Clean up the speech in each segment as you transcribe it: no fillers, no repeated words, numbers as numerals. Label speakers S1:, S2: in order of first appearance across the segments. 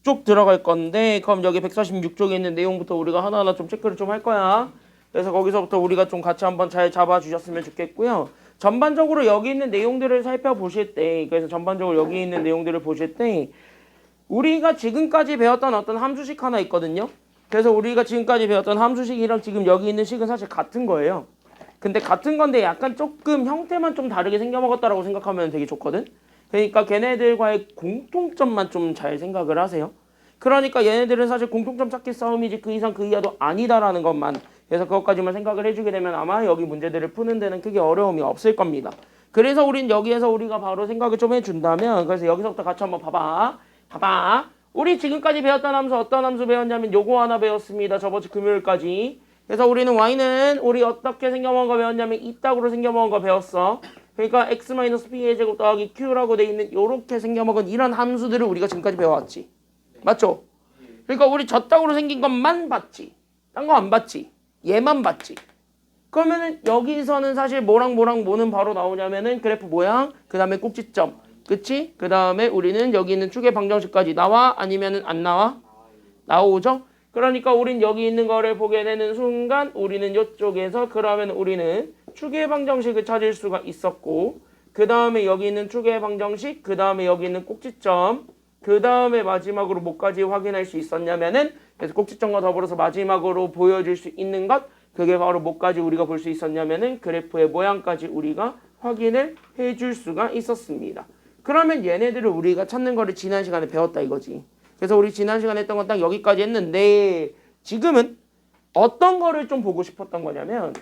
S1: 쭉 들어갈 건데 그럼 여기 146쪽에 있는 내용부터 우리가 하나하나 좀 체크를 좀 할 거야. 그래서 거기서부터 우리가 좀 같이 한번 잘 잡아주셨으면 좋겠고요. 전반적으로 여기 있는 내용들을 살펴보실 때, 그래서 전반적으로 여기 있는 내용들을 보실 때 우리가 지금까지 배웠던 어떤 함수식 하나 있거든요. 그래서 우리가 지금까지 배웠던 함수식이랑 지금 여기 있는 식은 사실 같은 거예요. 근데 같은 건데 약간 조금 형태만 좀 다르게 생겨먹었다라고 생각하면 되게 좋거든. 그러니까 걔네들과의 공통점만 좀 잘 생각을 하세요. 그러니까 얘네들은 사실 공통점 찾기 싸움이지 그 이상 그 이하도 아니다라는 것만, 그래서 그것까지만 생각을 해주게 되면 아마 여기 문제들을 푸는 데는 크게 어려움이 없을 겁니다. 그래서 우린 여기에서 우리가 바로 생각을 좀 해준다면, 그래서 여기서부터 같이 한번 봐봐. 우리 지금까지 배웠던 함수 어떤 함수 배웠냐면 요거 하나 배웠습니다. 저번주 금요일까지. 그래서 우리는 y는 우리 어떻게 생겨먹은 거 배웠냐면 이따구로 생겨먹은 거 배웠어. 그러니까 x-p의 제곱 더하기 q라고 돼 있는 요렇게 생겨먹은 이런 함수들을 우리가 지금까지 배워왔지. 맞죠? 그러니까 우리 저 땅으로 생긴 것만 봤지. 딴 거 안 봤지. 얘만 봤지. 그러면은 여기서는 사실 뭐랑 뭐는 바로 나오냐면은 그래프 모양, 그 다음에 꼭지점. 그치? 그 다음에 우리는 여기 있는 축의 방정식까지 나와? 아니면은 안 나와? 나오죠? 그러니까 우린 여기 있는 거를 보게 되는 순간 우리는 이쪽에서 그러면 우리는 축의 방정식을 찾을 수가 있었고, 그 다음에 여기 있는 축의 방정식, 그 다음에 여기 있는 꼭지점, 그 다음에 마지막으로 뭐까지 확인할 수 있었냐면은, 그래서 꼭지점과 더불어서 마지막으로 보여줄 수 있는 것, 그게 바로 뭐까지 우리가 볼 수 있었냐면은 그래프의 모양까지 우리가 확인을 해줄 수가 있었습니다. 그러면 얘네들을 우리가 찾는 거를 지난 시간에 배웠다 이거지. 그래서 우리 지난 시간에 했던 건 딱 여기까지 했는데, 지금은 어떤 거를 좀 보고 싶었던 거냐면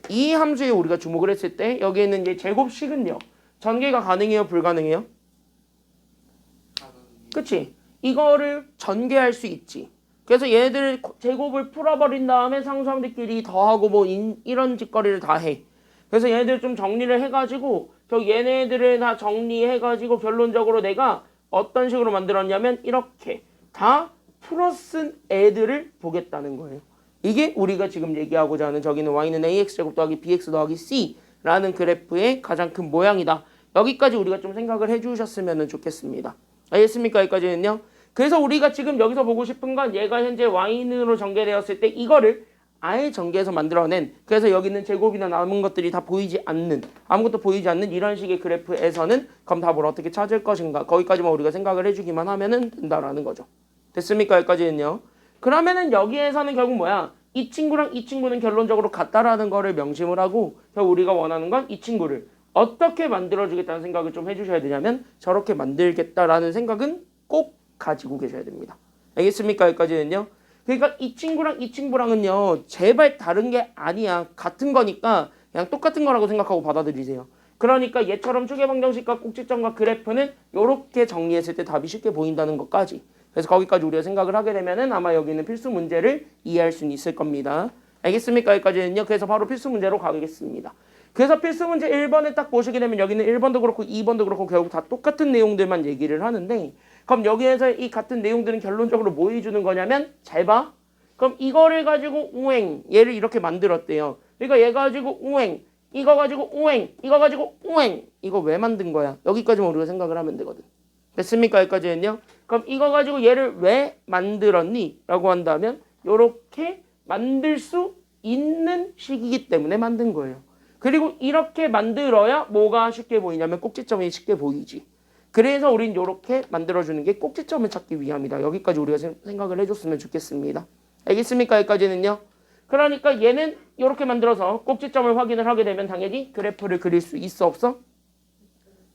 S1: 이 함수에 우리가 주목을 했을 때 여기 있는 이 제곱식은요, 전개가 가능해요, 불가능해요? 그치? 이거를 전개할 수 있지. 그래서 얘네들 제곱을 풀어버린 다음에 상수함들끼리 더하고 뭐 이런 짓거리를 다 해. 그래서 얘네들 좀 정리를 해가지고 얘네들을 다 정리해가지고 결론적으로 내가 어떤 식으로 만들었냐면 이렇게 다 풀어쓴 애들을 보겠다는 거예요. 이게 우리가 지금 얘기하고자 하는 저기는 y는 ax제곱 더하기 bx 더하기 c라는 그래프의 가장 큰 모양이다. 여기까지 우리가 좀 생각을 해주셨으면 좋겠습니다. 알겠습니까? 여기까지는요. 그래서 우리가 지금 여기서 보고 싶은 건 얘가 현재 y는으로 전개되었을 때 이거를 아예 전개해서 만들어낸, 그래서 여기는 제곱이나 남은 것들이 다 보이지 않는, 아무것도 보이지 않는 이런 식의 그래프에서는 그럼 답을 어떻게 찾을 것인가, 거기까지만 우리가 생각을 해주기만 하면은 된다라는 거죠. 됐습니까? 여기까지는요. 그러면은 여기에서는 결국 뭐야, 이 친구랑 이 친구는 결론적으로 같다라는 거를 명심을 하고, 결국 우리가 원하는 건 이 친구를 어떻게 만들어주겠다는 생각을 좀 해주셔야 되냐면 저렇게 만들겠다라는 생각은 꼭 가지고 계셔야 됩니다. 알겠습니까? 여기까지는요. 그러니까 이 친구랑 이 친구랑은요, 제발 다른 게 아니야. 같은 거니까 그냥 똑같은 거라고 생각하고 받아들이세요. 그러니까 얘처럼 축의 방정식과 꼭지점과 그래프는 이렇게 정리했을 때 답이 쉽게 보인다는 것까지. 그래서 거기까지 우리가 생각을 하게 되면은 아마 여기 있는 필수 문제를 이해할 수는 있을 겁니다. 알겠습니까? 여기까지는요. 그래서 바로 필수 문제로 가겠습니다. 그래서 필수 문제 1번을 딱 보시게 되면 여기는 1번도 그렇고 2번도 그렇고 결국 다 똑같은 내용들만 얘기를 하는데, 그럼 여기에서 이 같은 내용들은 결론적으로 뭐 해주는 거냐면, 잘 봐. 그럼 이거를 가지고 우행, 얘를 이렇게 만들었대요. 그러니까 얘 가지고 우행, 이거 가지고 우행, 이거 가지고 우행. 이거 왜 만든 거야? 여기까지만 우리가 생각을 하면 되거든. 됐습니까? 여기까지는요. 그럼 이거 가지고 얘를 왜 만들었니? 라고 한다면 요렇게 만들 수 있는 식이기 때문에 만든 거예요. 그리고 이렇게 만들어야 뭐가 쉽게 보이냐면 꼭지점이 쉽게 보이지. 그래서 우린 이렇게 만들어주는 게 꼭지점을 찾기 위함이다. 여기까지 우리가 생각을 해줬으면 좋겠습니다. 알겠습니까? 여기까지는요. 그러니까 얘는 이렇게 만들어서 꼭지점을 확인을 하게 되면 당연히 그래프를 그릴 수 있어 없어?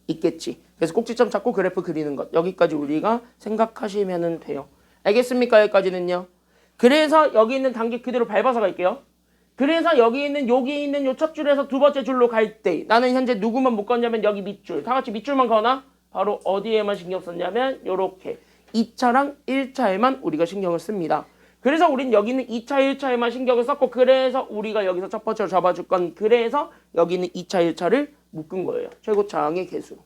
S1: 있겠지. 그래서 꼭지점 찾고 그래프 그리는 것. 여기까지 우리가 생각하시면 돼요. 알겠습니까? 여기까지는요. 그래서 여기 있는 단계 그대로 밟아서 갈게요. 그래서 여기 있는 요 첫 줄에서 두 번째 줄로 갈 때 나는 현재 누구만 묶었냐면 여기 밑줄. 다 같이 밑줄만 거나 바로 어디에만 신경 썼냐면 요렇게 2차랑 1차에만 우리가 신경을 씁니다. 그래서 우린 여기 있는 2차, 1차에만 신경을 썼고, 그래서 우리가 여기서 첫 번째로 잡아줄 건 그래서 여기 있는 2차, 1차를 묶은 거예요. 최고차항의 개수.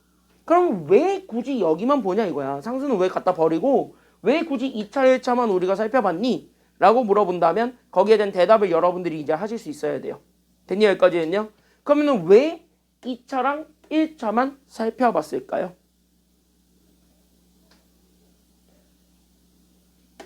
S1: 그럼 왜 굳이 여기만 보냐 이거야. 상수는 왜 갖다 버리고 왜 굳이 2차, 1차만 우리가 살펴봤니? 라고 물어본다면 거기에 대한 대답을 여러분들이 이제 하실 수 있어야 돼요. 됐니? 여기까지는요? 그러면 왜 2차랑 1차만 살펴봤을까요?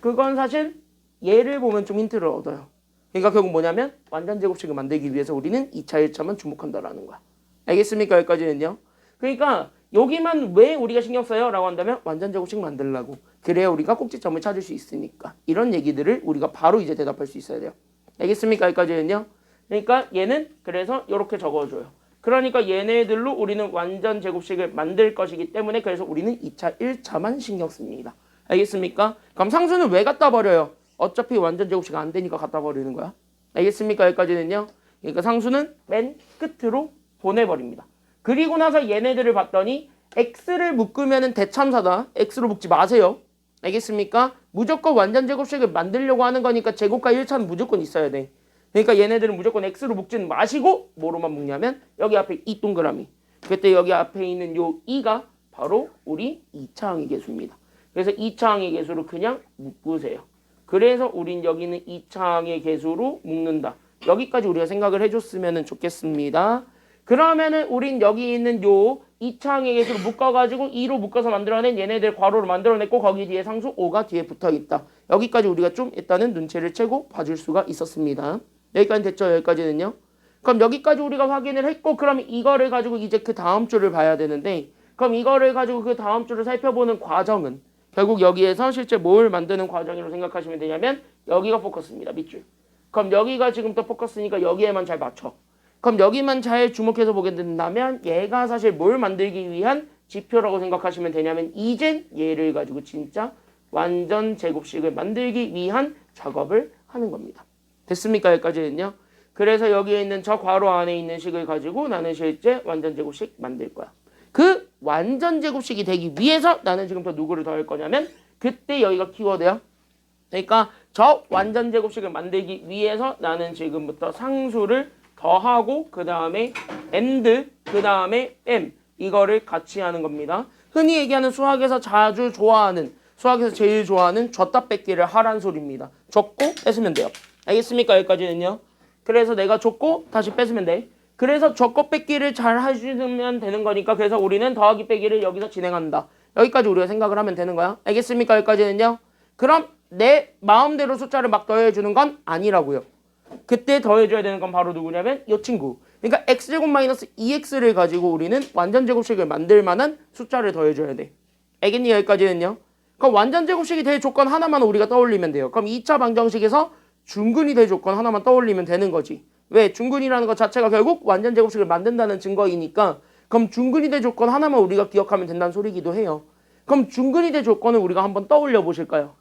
S1: 그건 사실 얘를 보면 좀 힌트를 얻어요. 그러니까 결국 뭐냐면 완전 제곱식을 만들기 위해서 우리는 2차, 1차만 주목한다라는 거야. 알겠습니까? 여기까지는요. 그러니까 여기만 왜 우리가 신경 써요? 라고 한다면 완전 제곱식 만들려고. 그래야 우리가 꼭지점을 찾을 수 있으니까. 이런 얘기들을 우리가 바로 이제 대답할 수 있어야 돼요. 알겠습니까? 여기까지는요. 그러니까 얘는 그래서 이렇게 적어줘요. 그러니까 얘네들로 우리는 완전 제곱식을 만들 것이기 때문에 그래서 우리는 2차, 1차만 신경 씁니다. 알겠습니까? 그럼 상수는 왜 갖다 버려요? 어차피 완전 제곱식 안 되니까 갖다 버리는 거야. 알겠습니까? 여기까지는요. 그러니까 상수는 맨 끝으로 보내버립니다. 그리고 나서 얘네들을 봤더니 x를 묶으면 대참사다. x로 묶지 마세요. 알겠습니까? 무조건 완전 제곱식을 만들려고 하는 거니까 제곱과 1차는 무조건 있어야 돼. 그러니까 얘네들은 무조건 x로 묶지는 마시고 뭐로만 묶냐면 여기 앞에 이 동그라미. 그때 여기 앞에 있는 요 2가 바로 우리 2차 항의 계수입니다. 그래서 2차 항의 계수로 그냥 묶으세요. 그래서 우린 여기는 2차 항의 계수로 묶는다. 여기까지 우리가 생각을 해줬으면 좋겠습니다. 그러면은 우린 여기 있는 요 2차 항의 계수로 묶어가지고 2로 묶어서 만들어낸 얘네들 괄호로 만들어냈고 거기 뒤에 상수 5가 뒤에 붙어있다. 여기까지 우리가 좀 일단은 눈치를 채고 봐줄 수가 있었습니다. 여기까지 됐죠? 여기까지는요. 그럼 여기까지 우리가 확인을 했고 그럼 이거를 가지고 이제 그 다음 줄을 봐야 되는데 그럼 이거를 가지고 그 다음 줄을 살펴보는 과정은 결국 여기에서 실제 뭘 만드는 과정이라고 생각하시면 되냐면 여기가 포커스입니다. 밑줄. 그럼 여기가 지금부터 포커스니까 여기에만 잘 맞춰. 그럼 여기만 잘 주목해서 보게 된다면 얘가 사실 뭘 만들기 위한 지표라고 생각하시면 되냐면 이젠 얘를 가지고 진짜 완전 제곱식을 만들기 위한 작업을 하는 겁니다. 됐습니까? 여기까지는요. 그래서 여기에 있는 저 괄호 안에 있는 식을 가지고 나는 실제 완전 제곱식 만들 거야. 그 완전 제곱식이 되기 위해서 나는 지금부터 누구를 더할 거냐면 그때 여기가 키워드야. 그러니까 저 완전 제곱식을 만들기 위해서 나는 지금부터 상수를 더하고 그 다음에 and 그 다음에 m 이거를 같이 하는 겁니다. 흔히 얘기하는 수학에서 자주 좋아하는 수학에서 제일 좋아하는 줬다 뺏기를 하란 소리입니다. 줬고 뺏으면 돼요. 알겠습니까? 여기까지는요. 그래서 내가 줬고 다시 뺏으면 돼. 그래서 줬고 뺏기를 잘 해주면 되는 거니까 그래서 우리는 더하기 빼기를 여기서 진행한다. 여기까지 우리가 생각을 하면 되는 거야. 알겠습니까? 여기까지는요. 그럼 내 마음대로 숫자를 막 더해주는 건 아니라고요. 그때 더해줘야 되는 건 바로 누구냐면 이 친구. 그러니까 x제곱 마이너스 2x를 가지고 우리는 완전 제곱식을 만들 만한 숫자를 더해줘야 돼. 알겠니? 여기까지는요. 그럼 완전 제곱식이 될 조건 하나만 우리가 떠올리면 돼요. 그럼 2차 방정식에서 중근이 될 조건 하나만 떠올리면 되는 거지. 왜? 중근이라는 것 자체가 결국 완전 제곱식을 만든다는 증거이니까 그럼 중근이 될 조건 하나만 우리가 기억하면 된다는 소리기도 해요. 그럼 중근이 될 조건을 우리가 한번 떠올려 보실까요?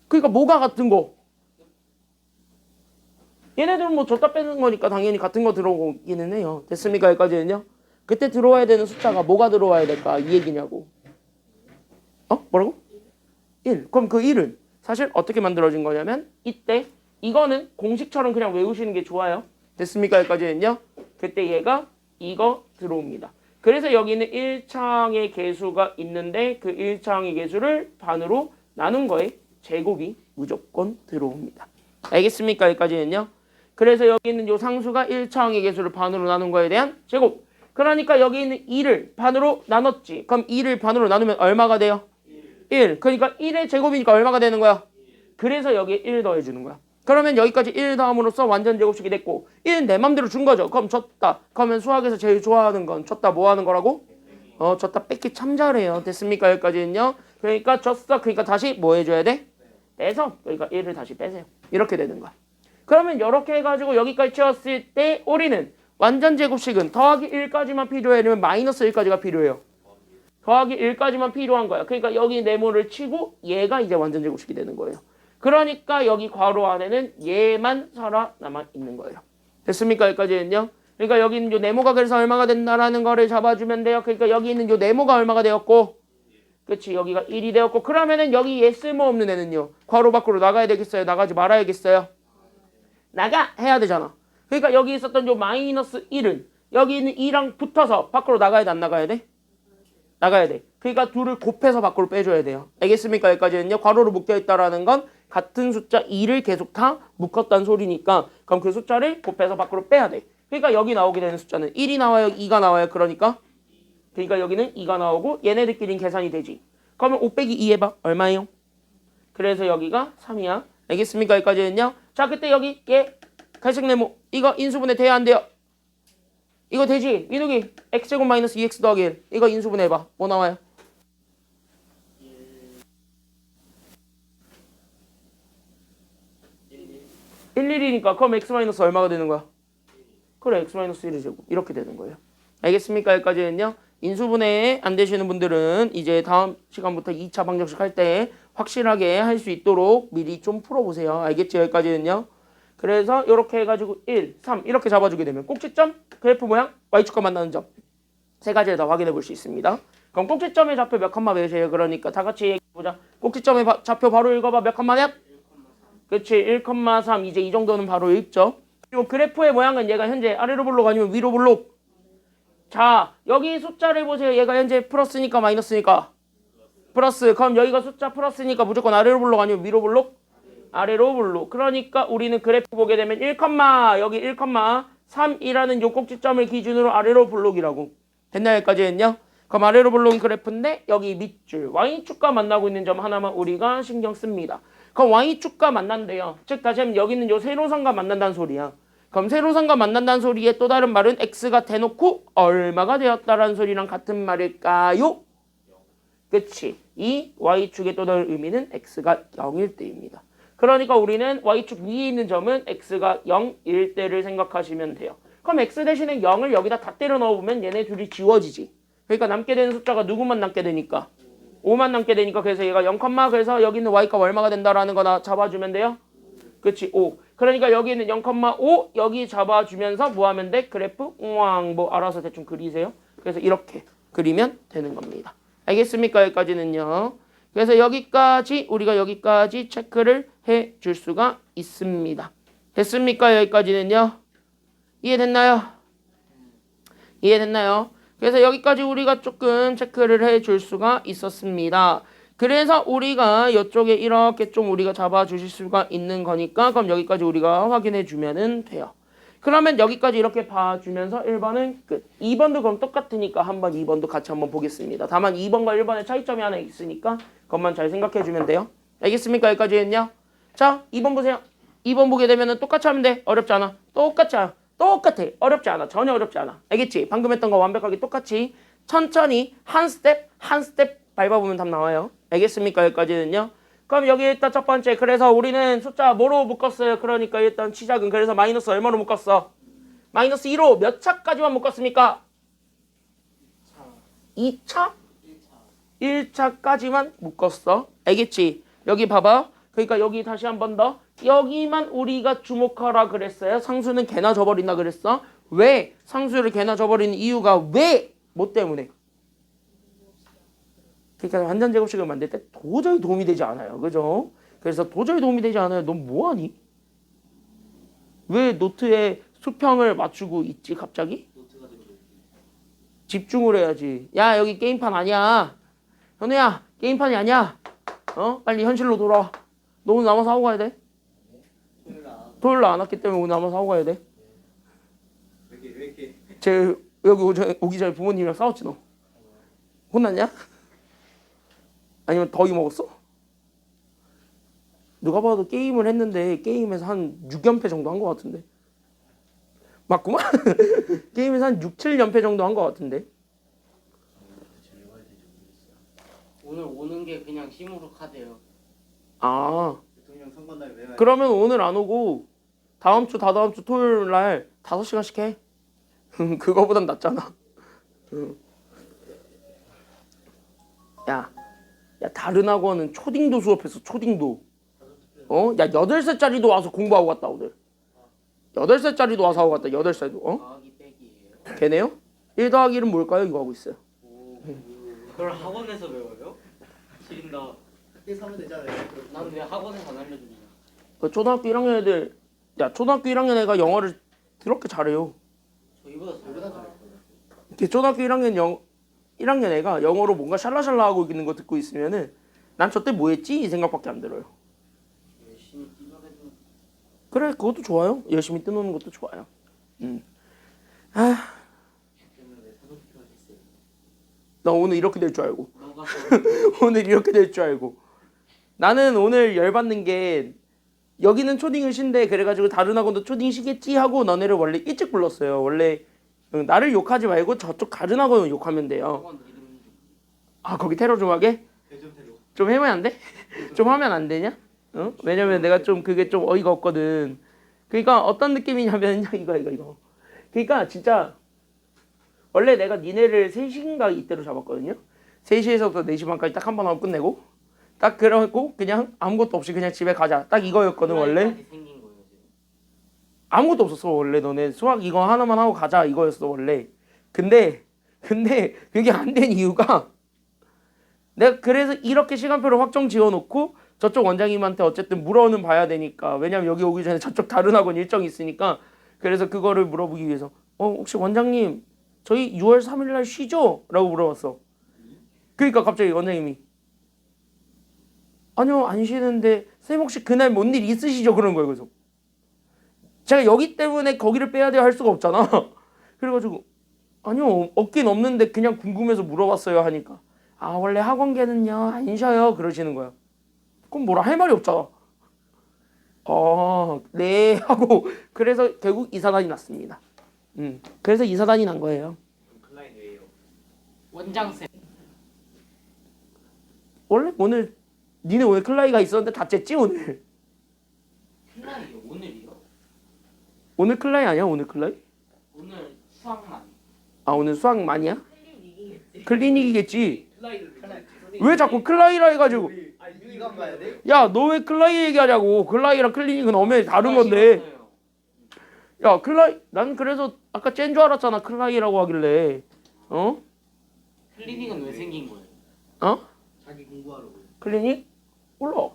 S1: 그러니까 뭐가 같은 거? 얘네들은 뭐 줬다 빼는 거니까 당연히 같은 거 들어오기는 해요. 됐습니까? 여기까지는요. 그때 들어와야 되는 숫자가 뭐가 들어와야 될까? 이 얘기냐고. 뭐라고? 1. 그럼 그 1은 사실 어떻게 만들어진 거냐면 이때 이거는 공식처럼 그냥 외우시는 게 좋아요. 됐습니까? 여기까지는요. 그때 얘가 이거 들어옵니다. 그래서 여기는 1차항의 계수가 있는데 그 1차항의 계수를 반으로 나눈 거에 제곱이 무조건 들어옵니다. 알겠습니까? 여기까지는요. 그래서 여기 있는 요 상수가 1차항의 계수를 반으로 나눈 거에 대한 제곱. 그러니까 여기 있는 2를 반으로 나눴지. 그럼 2를 반으로 나누면 얼마가 돼요? 1. 그러니까 1의 제곱이니까 얼마가 되는 거야? 그래서 여기에 1 더해주는 거야. 그러면 여기까지 1 더함으로써 완전 제곱식이 됐고 1은 내 맘대로 준 거죠. 그럼 줬다. 그러면 수학에서 제일 좋아하는 건 줬다 뭐 하는 거라고? 줬다 뺏기 참 잘해요. 됐습니까? 여기까지는요. 그러니까 줬어. 그러니까 다시 뭐 해줘야 돼? 빼서 그러니까 1을 다시 빼세요. 이렇게 되는 거야. 그러면 이렇게 해가지고 여기까지 채웠을 때 우리는 완전 제곱식은 더하기 1까지만 필요해? 아니면 마이너스 1까지가 필요해요? 더하기 1까지만 필요한 거야. 그러니까 여기 네모를 치고 얘가 이제 완전 제곱식이 되는 거예요. 그러니까 여기 괄호 안에는 얘만 살아남아 있는 거예요. 됐습니까? 여기까지는요. 그러니까 여기 있는 요 네모가 그래서 얼마가 된다라는 거를 잡아주면 돼요. 그러니까 여기 있는 요 네모가 얼마가 되었고 그치 여기가 1이 되었고 그러면은 여기 얘 쓸모없는 애는요. 괄호 밖으로 나가야 되겠어요? 나가지 말아야겠어요? 나가! 해야 되잖아. 그러니까 여기 있었던 요 마이너스 1은 여기 있는 2랑 붙어서 밖으로 나가야 돼? 안 나가야 돼? 나가야 돼. 그러니까 둘을 곱해서 밖으로 빼줘야 돼요. 알겠습니까? 여기까지는요. 괄호로 묶여있다라는 건 같은 숫자 2를 계속 다 묶었다는 소리니까 그럼 그 숫자를 곱해서 밖으로 빼야 돼. 그러니까 여기 나오게 되는 숫자는 1이 나와요? 2가 나와요? 그러니까 여기는 2가 나오고 얘네들끼리는 계산이 되지. 그러면 5 빼기 2 해봐. 얼마예요? 그래서 여기가 3이야. 알겠습니까? 여기까지는요. 자, 그때 여기 얘 갈색 네모 이거 인수분해 돼야 안 돼요? 이거 되지? 민욱이 x제곱 마이너스 2x 더하기 1 이거 인수분해 해봐. 뭐 나와요? 1,1이니까 그럼 x 마이너스 얼마가 되는 거야? 그래 x 마이너스 1의 제곱 이렇게 되는 거예요. 알겠습니까? 여기까지는요. 인수분해 안 되시는 분들은 이제 다음 시간부터 2차 방정식 할 때 확실하게 할 수 있도록 미리 좀 풀어보세요. 알겠죠? 여기까지는요. 그래서 이렇게 해가지고 1, 3 이렇게 잡아주게 되면 꼭지점, 그래프 모양, y축과 만나는 점 세 가지를 다 확인해 볼 수 있습니다. 그럼 꼭지점의 좌표 몇 컴마 몇이에요? 그러니까 다 같이 얘기해보자. 꼭지점의 좌표 바로 읽어봐. 몇 컴마 몇? 그치 1,3 이제 이 정도는 바로 읽죠. 그리고 그래프의 모양은 얘가 현재 아래로 볼록 아니면 위로 볼록? 자 여기 숫자를 보세요. 얘가 현재 플러스니까 마이너스니까 플러스. 그럼 여기가 숫자 플러스니까 무조건 아래로 볼록 아니면 위로 볼록? 아래로 볼록. 그러니까 우리는 그래프 보게 되면 1, 여기 1,3이라는 요 꼭지점을 기준으로 아래로 볼록이라고. 됐나요? 여기까지는요. 그럼 아래로 볼록은 그래프인데 여기 밑줄 y축과 만나고 있는 점 하나만 우리가 신경 씁니다. 그럼 y축과 만난대요. 즉 다시 하면 여기는 요 세로선과 만난다는 소리야. 그럼 세로선과 만난다는 소리의 또 다른 말은 x가 대놓고 얼마가 되었다라는 소리랑 같은 말일까요? 그치. 이 y축의 또 다른 의미는 x가 0일 때입니다. 그러니까 우리는 y축 위에 있는 점은 x가 0일 때를 생각하시면 돼요. 그럼 x 대신에 0을 여기다 다 때려 넣어보면 얘네 둘이 지워지지. 그러니까 남게 되는 숫자가 누구만 남게 되니까? 5만 남게 되니까 그래서 얘가 0, 그래서 여기 있는 y값 얼마가 된다라는 거나 잡아주면 돼요? 그치 5. 그러니까 여기 있는 0,5 여기 잡아주면서 뭐 하면 돼? 그래프 뭐 알아서 대충 그리세요. 그래서 이렇게 그리면 되는 겁니다. 알겠습니까? 여기까지는요. 그래서 여기까지 우리가 여기까지 체크를 해 줄 수가 있습니다. 됐습니까? 여기까지는요. 이해됐나요? 이해됐나요? 그래서 여기까지 우리가 조금 체크를 해 줄 수가 있었습니다. 그래서 우리가 이쪽에 이렇게 좀 우리가 잡아 주실 수가 있는 거니까 그럼 여기까지 우리가 확인해 주면은 돼요. 그러면 여기까지 이렇게 봐주면서 1번은 끝. 2번도 그럼 똑같으니까 한번 2번도 같이 한번 보겠습니다. 다만 2번과 1번의 차이점이 하나 있으니까 그것만 잘 생각해 주면 돼요. 알겠습니까? 여기까지는요. 자 2번 보세요. 2번 보게 되면은 똑같이 하면 돼. 어렵지 않아. 똑같아. 어렵지 않아. 전혀 어렵지 않아. 알겠지? 방금 했던 거 완벽하게 똑같이 천천히 한 스텝 밟아보면 답 나와요. 알겠습니까? 여기까지는요. 그럼 여기 일단 첫 번째 그래서 우리는 숫자 뭐로 묶었어요? 그러니까 일단 시작은 그래서 마이너스 얼마로 묶었어? 마이너스 2로 몇 차까지만 묶었습니까? 2차? 1차까지만 묶었어. 알겠지? 여기 봐봐. 그러니까 여기 다시 한 번 더. 여기만 우리가 주목하라 그랬어요. 상수는 개나 져버린다 그랬어. 왜? 상수를 개나 져버리는 이유가 왜? 뭐 때문에? 그러니까 완전 제곱식을 만들 때 도저히 도움이 되지 않아요. 그죠? 그래서 도저히 도움이 되지 않아요. 넌 뭐하니? 왜 노트에 수평을 맞추고 있지 갑자기? 집중을 해야지. 야 여기 게임판 아니야. 현우야 게임판이 아니야. 빨리 현실로 돌아와. 너 오늘 남아서 하고 가야 돼. 토요일 날 안 왔기 때문에 오늘 남아서 하고 가야 돼. 왜 이렇게? 제 여기 오기 전에 부모님이랑 싸웠지 너. 혼났냐? 아니면 더위 먹었어? 누가 봐도 게임을 했는데 게임에서 한 6연패 정도 한 것 같은데. 맞구만? 게임에서 한 6, 7연패 정도 한 것 같은데.
S2: 오늘 오는 게 그냥 시무룩하대요.
S1: 아
S3: 대통령 선거날 왜 와요?
S1: 그러면 오늘 안 오고 다음 주 다다음 주 토요일 날 5시간씩 해. 그거보단 낫잖아. 야 다른 학원은 초딩도 수업했어. 초딩도. 야 8살짜리도 와서 공부하고 갔다 오늘. 8살짜리도 와서 하고 갔다. 8살도.
S2: 더하기 빼기예요.
S1: 걔네요? 1 더하기 1은 뭘까요? 이거 하고 있어요.
S2: 그걸 학원에서 배워요? 지린다.
S3: 학교 사면 되잖아요.
S2: 난 왜 학원에서 안 알려주냐?
S1: 그 초등학교 1학년 애들 초등학교 1학년 애가 영어를 그렇게 잘해요.
S2: 저희보다 잘하잖아요.
S1: 초등학교 1학년 애가 영어로 뭔가 샬라샬라 하고 있는 거 듣고 있으면은 난 저때 뭐 했지? 이 생각밖에 안 들어요.
S2: 열심히 뛰어내도
S1: 그래 그것도 좋아요. 열심히 뜨노는 것도 좋아요. 나 오늘 이렇게 될 줄 알고
S2: 너가
S1: 오늘 이렇게 될 줄 알고 나는 오늘 열받는 게 여기는 초딩을 쉰대 그래가지고 다른 학원도 초딩 쉬겠지 하고 너네를 원래 일찍 불렀어요. 원래 나를 욕하지 말고 저쪽 다른 학원을 욕하면 돼요.
S2: 학원 이름
S1: 아 거기 테러 좀 하게?
S3: 대전 테러.
S1: 좀 해면 안 돼? 좀 하면 안 되냐? 어? 왜냐면 내가 좀 그게 좀 어이가 없거든. 그러니까 어떤 느낌이냐면 이거. 그러니까 진짜 원래 내가 니네를 3시인가 이때로 잡았거든요. 3시에서부터 4시 반까지 딱 한 번 하고 끝내고 딱 그러고 그냥 아무것도 없이 그냥 집에 가자. 딱 이거였거든 원래.
S2: 생긴 거예요 지금.
S1: 아무것도 없었어 원래. 너네 수학 이거 하나만 하고 가자 이거였어 원래. 근데 그게 안 된 이유가 내가 그래서 이렇게 시간표를 확정 지어놓고 저쪽 원장님한테 어쨌든 물어는 봐야 되니까. 왜냐면 여기 오기 전에 저쪽 다른 학원 일정이 있으니까. 그래서 그거를 물어보기 위해서 혹시 원장님 저희 6월 3일 날 쉬죠? 라고 물어봤어. 그러니까 갑자기 원장님이 아니요 안 쉬는데 선생님 혹시 그날 뭔 일 있으시죠? 그런 거예요. 그래서 제가 여기 때문에 거기를 빼야 돼야 할 수가 없잖아. 그래가지고 아니요 없긴 없는데 그냥 궁금해서 물어봤어요 하니까 아 원래 학원계는요 안 쉬어요 그러시는 거야. 그럼 뭐라 할 말이 없잖아. 네 하고 그래서 결국 이사단이 났습니다. 그래서 이사단이 난 거예요.
S3: 클라인 왜요?
S2: 원장쌤.
S1: 원래 오늘 니네 오늘 클라이가 있었는데 다 쨌지 오늘.
S2: 클라이요 오늘이요?
S1: 오늘 클라이 아니야 오늘 클라이?
S2: 오늘 수학만.
S1: 아 오늘 수학만이야? 클리닉이겠지.
S3: 클라인.
S1: 왜 자꾸 클라이라 해가지고
S3: 아 이건 봐야 돼?
S1: 야 너 왜 클라이 얘기하냐고. 클라이랑 클리닉은 엄연히 다른 건데. 야 클라이 난 그래서 아까 쨘 줄 알았잖아 클라이라고 하길래.
S2: 클리닉은 왜 생긴 거예요?
S3: 자기 공부하라고.
S1: 클리닉? 몰라.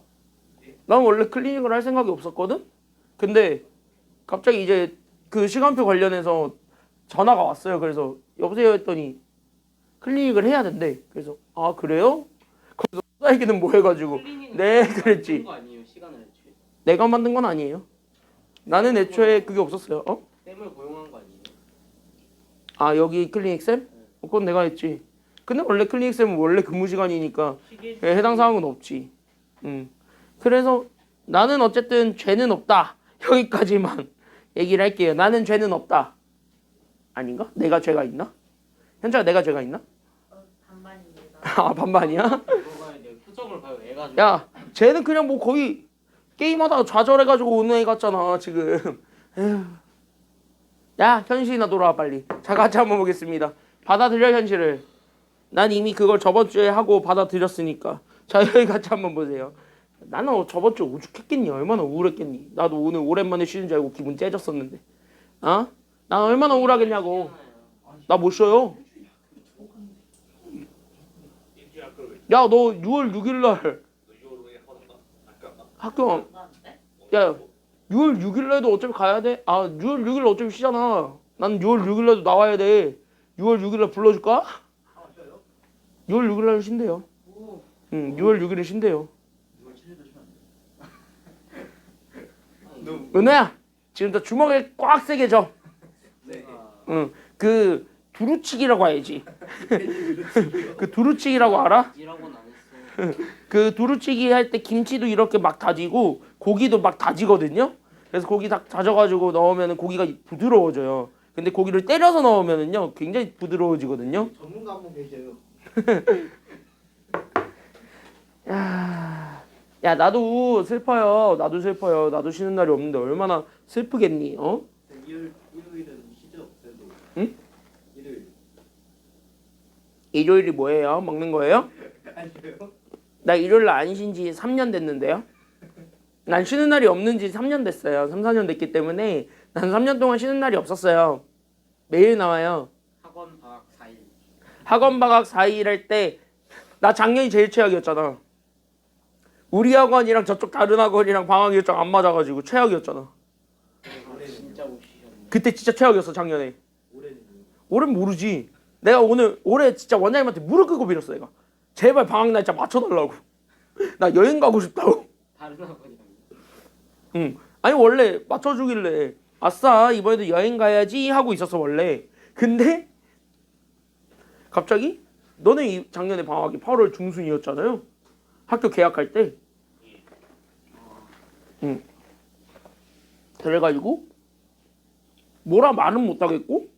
S1: 난 원래 클리닉을 할 생각이 없었거든? 근데 갑자기 이제 그 시간표 관련해서 전화가 왔어요. 그래서 여보세요 했더니 클리닉을 해야 된대. 그래서 아 그래요? 그래서 사이기는 뭐 해가지고
S2: 클리닉은
S1: 네 그랬지.
S2: 거 아니에요 시간을 애초에?
S1: 내가 만든 건 아니에요. 나는 애초에 그게 없었어요.
S2: 쌤을 고용한 거 아니에요?
S1: 아 여기 클리닉 쌤? 그건 내가 했지. 근데 원래 클리닉 쌤은 원래 근무 시간이니까 해당 사항은 없지. 그래서 나는 어쨌든 죄는 없다. 여기까지만 얘기를 할게요. 나는 죄는 없다. 아닌가? 내가 죄가 있나? 현자가 내가 죄가 있나?
S4: 반반입니다.
S1: 아 반반이야?
S2: 물어봐야 돼요. 표정을 봐요. 애가 좀.
S1: 야 쟤는 그냥 뭐 거의 게임하다가 좌절해가지고 오는 애 같잖아 지금. 에휴. 야 현실이나 돌아와 빨리. 자 같이 한번 보겠습니다. 받아들여 현실을. 난 이미 그걸 저번 주에 하고 받아들였으니까. 자 여기 같이 한번 보세요. 나는 저번 주에 오죽했겠니? 얼마나 우울했겠니? 나도 오늘 오랜만에 쉬는 줄 알고 기분 째졌었는데. 난 얼마나 우울하겠냐고. 나 못 쉬어요. 야 너 6월 6일날 학교 야 6월 6일날도 어차피 가야 돼? 6월 6일 어차피 쉬잖아. 난 6월 6일날도 나와야 돼. 6월 6일날 불러줄까? 6월 6일날 쉰대요. 6월 6일에 쉰대요. 은혜야 지금부터 주먹을 꽉 세게 줘. 그 두루치기라고 해야지. 그 두루치기라고 알아?
S2: 이라고는 안 했어.
S1: 그 두루치기 할 때 김치도 이렇게 막 다지고 고기도 막 다지거든요. 그래서 고기 다 다져가지고 넣으면 고기가 부드러워져요. 근데 고기를 때려서 넣으면은요 굉장히 부드러워지거든요.
S3: 전문가 한 분 계셔요.
S1: 야 나도 슬퍼요. 나도 슬퍼요. 나도 쉬는 날이 없는데 얼마나 슬프겠니?
S3: 일요일은 쉬죠? 그래도.
S1: 응?
S3: 일요일.
S1: 일요일이 뭐예요? 먹는 거예요?
S3: 아니요.
S1: 나 일요일 안 쉰 지 3년 됐는데요. 난 쉬는 날이 없는 지 3년 됐어요. 3, 4년 됐기 때문에 난 3년 동안 쉬는 날이 없었어요. 매일 나와요.
S2: 학원 방학 4일.
S1: 학원 방학 4일 할 때 나 작년이 제일 최악이었잖아. 우리 학원이랑 저쪽 다른 학원이랑 방학 일정 안 맞아가지고 최악이었잖아.
S2: 진짜 못 쉬셨네.
S1: 그때 진짜 최악이었어 작년에.
S3: 올해는
S1: 올해는 모르지. 내가 올해 진짜 원장님한테 무릎 꿇고 빌었어 내가. 제발 방학 날짜 맞춰달라고. 나 여행 가고 싶다고.
S2: 다른 학원이랑.
S1: 응. 아니 원래 맞춰주길래 아싸 이번에도 여행 가야지 하고 있었어 원래. 근데 갑자기 너네 작년에 방학이 8월 중순이었잖아요. 학교 개학할 때. 그래가지고 뭐라 말은 못하겠고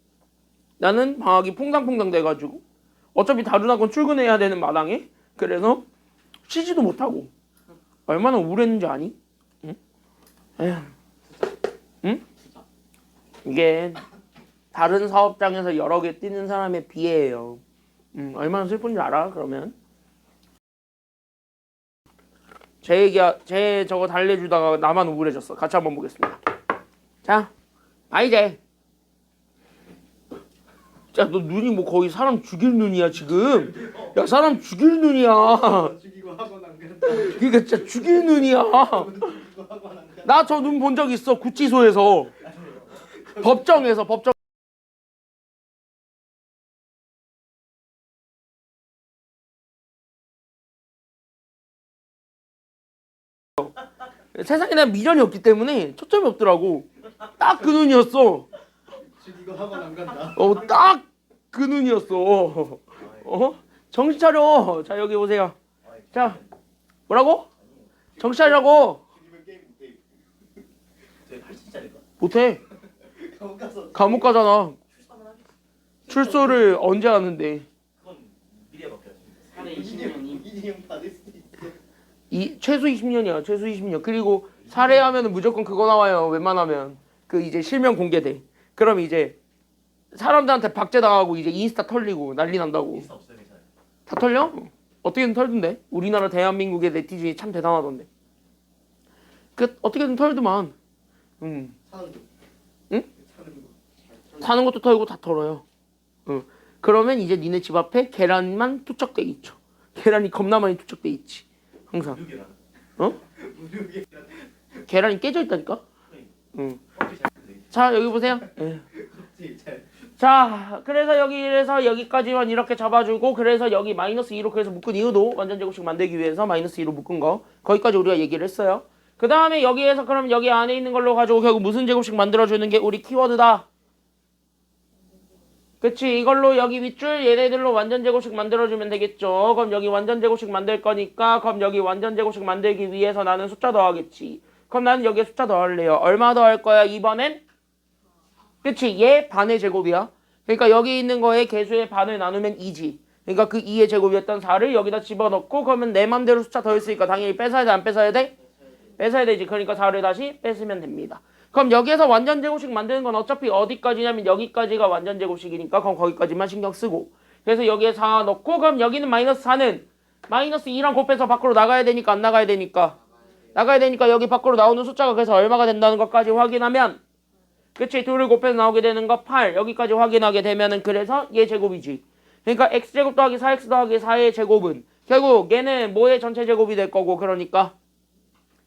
S1: 나는 방학이 퐁당퐁당 돼가지고 어차피 다른 학원 출근해야 되는 마당에 그래서 쉬지도 못하고 얼마나 우울했는지 아니? 응? 에휴. 응? 이게 다른 사업장에서 여러 개 뛰는 사람에 비해요. 얼마나 슬픈지 알아? 그러면 제 저거 달래주다가 나만 우울해졌어. 같이 한번 보겠습니다. 자, 이제 야, 너 눈이 뭐 거의 사람 죽일 눈이야 지금. 야, 사람 죽일 눈이야.
S3: 죽이고 학원 안 간다.
S1: 그러니까 진짜 죽일 눈이야.
S3: 죽이고 학원 안 간다.
S1: 나 저 눈 본 적 있어. 구치소에서. 법정에서 법정. 세상에 난 미련이 없기 때문에 초점이 없더라고. 딱 그 눈이었어.
S3: 죽이고 학원 안 간다.
S1: 딱 그 눈이었어. 정신 차려. 자, 여기 보세요. 자, 뭐라고? 정신 차리라고.
S3: 죽이면 게임 못해.
S2: 왜 80짜리가?
S1: 못해.
S3: 감옥 가서
S1: 감옥 가잖아.
S2: 출산을 하겠지.
S1: 출소를 언제 하는데?
S2: 그건 미래에 맡겨야지. 살에 20년이.
S3: 이진영 받을 수도 있어.
S1: 최소 20년이야. 최소 20년. 그리고 살해하면은 무조건 그거 나와요. 웬만하면 그 이제 실명 공개돼. 그럼 이제 사람들한테 박제당하고 이제 인스타 털리고 난리 난다고.
S2: 인스타 없어요, 회사에.
S1: 다 털려? 어떻게든 털던데. 우리나라 대한민국의 네티즌이 참 대단하던데. 그 어떻게든 털더만.
S3: 사는 거.
S1: 응?
S3: 사는 거.
S1: 사는 것도 털고 다 털어요. 그러면 이제 니네 집 앞에 계란만 투척돼 있죠. 계란이 겁나 많이 투척돼 있지. 항상.
S2: 무료계란.
S3: 무료계.
S1: 계란이 깨져 있다니까. 응.
S2: 껍질 잘 돼.
S1: 자, 여기 보세요. 예.
S3: 잘.
S1: 자, 그래서 여기에서 여기까지만 이렇게 잡아주고, 그래서 여기 마이너스 2로 그래서 묶은 이유도 완전 제곱식 만들기 위해서 마이너스 2로 묶은 거 거기까지 우리가 얘기를 했어요. 그 다음에 여기에서 그럼 여기 안에 있는 걸로 가지고 결국 무슨 제곱식 만들어주는 게 우리 키워드다. 그치, 이걸로 여기 윗줄 얘네들로 완전 제곱식 만들어주면 되겠죠. 그럼 여기 완전 제곱식 만들 거니까 그럼 여기 완전 제곱식 만들기 위해서 나는 숫자 더하겠지. 그럼 나는 여기에 숫자 더할래요. 얼마 더할 거야 이번엔? 그치, 얘 반의 제곱이야. 그러니까 여기 있는 거에 개수의 반을 나누면 2지. 그러니까 그 2의 제곱이었던 4를 여기다 집어넣고 그러면 내 맘대로 숫자 더했으니까 당연히 뺏어야 돼, 안 뺏어야 돼? 뺏어야 되지. 그러니까 4를 다시 뺏으면 됩니다. 그럼 여기에서 완전 제곱식 만드는 건 어차피 어디까지냐면 여기까지가 완전 제곱식이니까 그럼 거기까지만 신경 쓰고. 그래서 여기에 4 넣고 그럼 여기는 마이너스 4는 마이너스 2랑 곱해서 밖으로 나가야 되니까 안 나가야 되니까. 나가야 되니까 여기 밖으로 나오는 숫자가 그래서 얼마가 된다는 것까지 확인하면 그치, 2를 곱해서 나오게 되는 거 8. 여기까지 확인하게 되면은 그래서 얘 제곱이지. 그러니까 x제곱 더하기 4x 더하기 4의 제곱은 결국 얘는 뭐의 전체 제곱이 될 거고 그러니까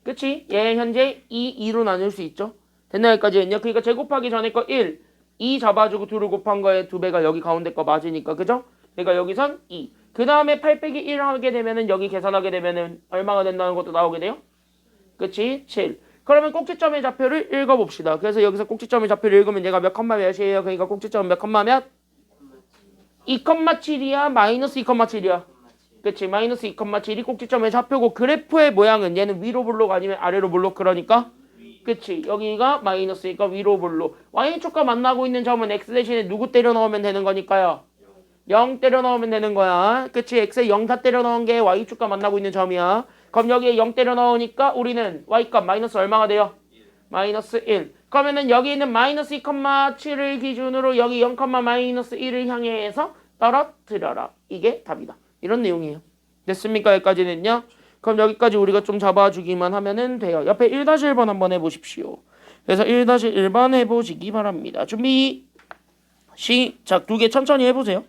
S1: 그치? 얘 현재 2로 나눌 수 있죠. 됐나 여기까지 했냐? 그러니까 제곱하기 전에 거 1. 2 잡아주고 2를 곱한 거에 2배가 여기 가운데 거 맞으니까 그죠? 그러니까 여기선 2. 그 다음에 8 빼기 1 하게 되면은 여기 계산하게 되면은 얼마가 된다는 것도 나오게 돼요? 그치? 7. 그러면 꼭지점의 좌표를 읽어봅시다. 그래서 여기서 꼭지점의 좌표를 읽으면 얘가 몇 컴마 몇이에요? 그러니까 꼭지점은 몇 컴마 몇? 2,7이야? 마이너스 2,7이야? 그치, 마이너스 2,7이 꼭지점의 좌표고 그래프의 모양은 얘는 위로 볼록 아니면 아래로 볼록 그러니까 그치, 여기가 마이너스니까 위로 볼록. y축과 만나고 있는 점은 x 대신에 누구 때려 넣으면 되는 거니까요? 0 때려 넣으면 되는 거야. 그치, x에 0 다 때려 넣은 게 y축과 만나고 있는 점이야. 그럼 여기에 0 때려 넣으니까 우리는 y값 마이너스 얼마가 돼요? 마이너스 1. 그러면은 여기 있는 마이너스 2,7을 기준으로 여기 0, 마이너스 1을 향해서 떨어뜨려라. 이게 답이다. 이런 내용이에요. 됐습니까? 여기까지는요. 그럼 여기까지 우리가 좀 잡아주기만 하면은 돼요. 옆에 1-1번 한번 해보십시오. 그래서 1-1번 해보시기 바랍니다. 준비 시작. 2개 천천히 해보세요.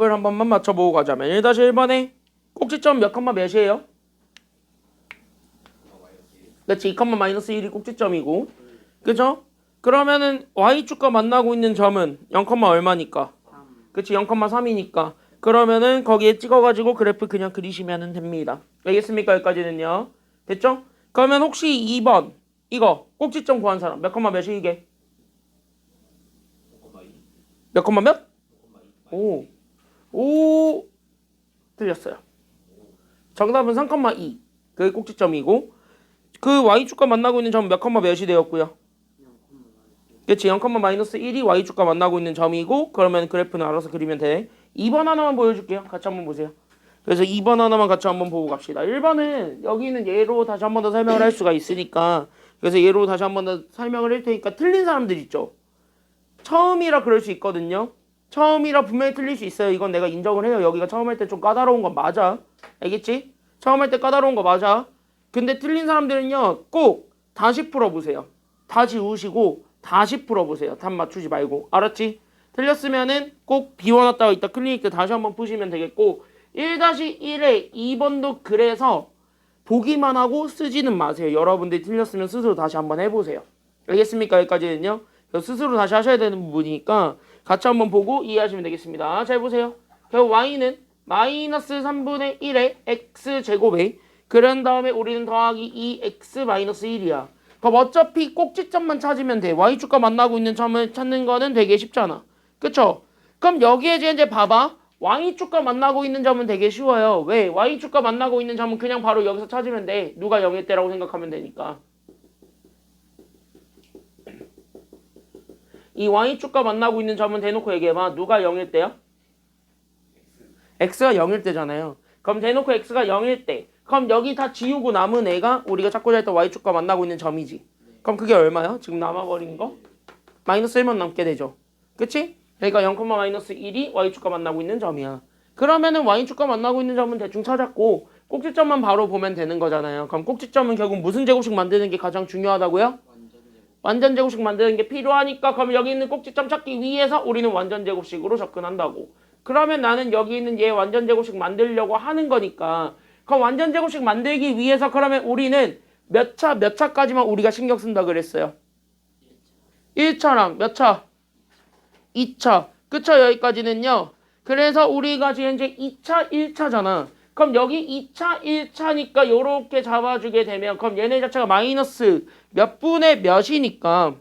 S1: 답을 한 번만 맞춰보고 가자면 1-1번에 꼭지점 몇 컴마 몇이에요? 그렇지 2,-1이 꼭지점이고 그죠? 그러면은 y축과 만나고 있는 점은 0, 얼마니까? 그치 0,3이니까 그러면은 거기에 찍어가지고 그래프 그냥 그리시면 됩니다. 알겠습니까? 여기까지는요. 됐죠? 그러면 혹시 2번 이거 꼭지점 구한 사람 몇 컴마 몇이 이게? 몇 컴마 몇? 오 틀렸어요. 정답은 3,2 그게 꼭지점이고 그 y축과 만나고 있는 점은 몇 컴마 몇이 되었고요? 그치 0,-1이 y축과 만나고 있는 점이고 그러면 그래프는 알아서 그리면 돼. 2번 하나만 보여줄게요. 같이 한번 보세요. 그래서 2번 하나만 같이 한번 보고 갑시다. 1번은 여기는 예로 다시 한번 더 설명을 할 수가 있으니까 그래서 예로 다시 한번 더 설명을 할 테니까 틀린 사람들 있죠. 처음이라 그럴 수 있거든요. 처음이라 분명히 틀릴 수 있어요. 이건 내가 인정을 해요. 여기가 처음 할 때 좀 까다로운 건 맞아. 알겠지? 처음 할 때 까다로운 거 맞아. 근데 틀린 사람들은요. 꼭 다시 풀어보세요. 다 지우시고 다시 풀어보세요. 답 맞추지 말고. 알았지? 틀렸으면은 꼭 비워놨다가 이따 클리닉 때 다시 한번 푸시면 되겠고 1-1에 2번도 그래서 보기만 하고 쓰지는 마세요. 여러분들이 틀렸으면 스스로 다시 한번 해보세요. 알겠습니까? 여기까지는요. 스스로 다시 하셔야 되는 부분이니까 같이 한번 보고 이해하시면 되겠습니다. 잘 보세요. 결국 y는 -3분의 1의 x제곱에 그런 다음에 우리는 더하기 2x-1이야. 그럼 어차피 꼭지점만 찾으면 돼. y축과 만나고 있는 점을 찾는 거는 되게 쉽잖아. 그쵸? 그럼 여기에 이제 봐봐. y축과 만나고 있는 점은 되게 쉬워요. 왜? y축과 만나고 있는 점은 그냥 바로 여기서 찾으면 돼. 누가 0일 때라고 생각하면 되니까. 이 y축과 만나고 있는 점은 대놓고 얘기해봐. 누가 0일 때야? x가 0일 때잖아요. 그럼 대놓고 x가 0일 때. 그럼 여기 다 지우고 남은 애가 우리가 찾고자 했던 y축과 만나고 있는 점이지. 그럼 그게 얼마야? 지금 남아버린 거? -1만 남게 되죠. 그치? 그러니까 0,-1이 y축과 만나고 있는 점이야. 그러면은 y축과 만나고 있는 점은 대충 찾았고 꼭지점만 바로 보면 되는 거잖아요. 그럼 꼭지점은 결국 무슨 제곱식 만드는 게 가장 중요하다고요? 완전 제곱식 만드는 게 필요하니까 그럼 여기 있는 꼭지점 찾기 위해서 우리는 완전 제곱식으로 접근한다고. 그러면 나는 여기 있는 얘 완전 제곱식 만들려고 하는 거니까 그럼 완전 제곱식 만들기 위해서 그러면 우리는 몇 차까지만 우리가 신경 쓴다 그랬어요? 1차랑 몇 차? 2차. 그쵸? 여기까지는요. 그래서 우리가 지금 이제 2차, 1차잖아. 그럼 여기 2차, 1차니까 요렇게 잡아주게 되면 그럼 얘네 자체가 마이너스 몇 분의 몇이니까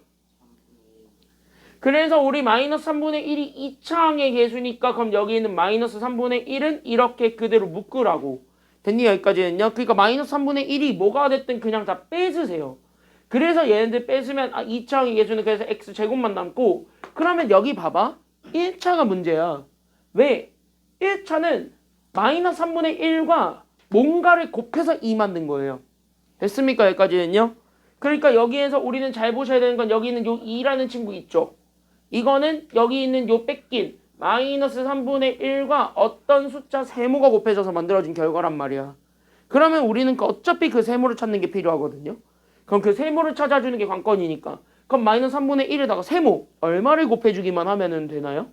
S1: 그래서 우리 -3분의 1이 2차항의 개수니까 그럼 여기 있는 -3분의 1은 이렇게 그대로 묶으라고. 됐니? 여기까지는요. 그러니까 -3분의 1이 뭐가 됐든 그냥 다 빼주세요. 그래서 얘네들 뺏으면 2차항의 개수는 그래서 x제곱만 남고 그러면 여기 봐봐. 1차가 문제야. 왜? 1차는 -3분의 1과 뭔가를 곱해서 2 만든 거예요. 됐습니까? 여기까지는요. 그러니까 여기에서 우리는 잘 보셔야 되는 건 여기 있는 요 2라는 친구 있죠. 이거는 여기 있는 요 뺏긴 -3분의 1과 어떤 숫자 세모가 곱해져서 만들어진 결과란 말이야. 그러면 우리는 어차피 그 세모를 찾는 게 필요하거든요. 그럼 그 세모를 찾아주는 게 관건이니까. 그럼 -3분의 1에다가 세모 얼마를 곱해주기만 하면 되나요?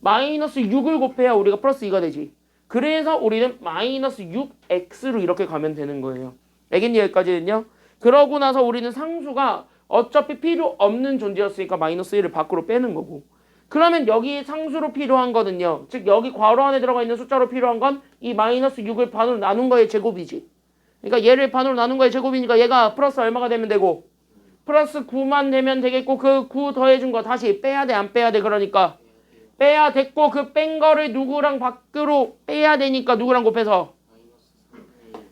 S1: -6을 곱해야 우리가 플러스 2가 되지. 그래서 우리는 -6x로 이렇게 가면 되는 거예요. 알겠니? 여기까지는요. 그러고 나서 우리는 상수가 어차피 필요 없는 존재였으니까 -1을 밖으로 빼는 거고. 그러면 여기 상수로 필요한 거는요. 즉 여기 괄호 안에 들어가 있는 숫자로 필요한 건 이 -6을 반으로 나눈 거의 제곱이지. 그러니까 얘를 반으로 나눈 거의 제곱이니까 얘가 플러스 얼마가 되면 되고 플러스 9만 되면 되겠고 그 9 더해준 거 다시 빼야 돼 안 빼야 돼. 그러니까 빼야 됐고 그 뺀 거를 누구랑 밖으로 빼야 되니까 누구랑 곱해서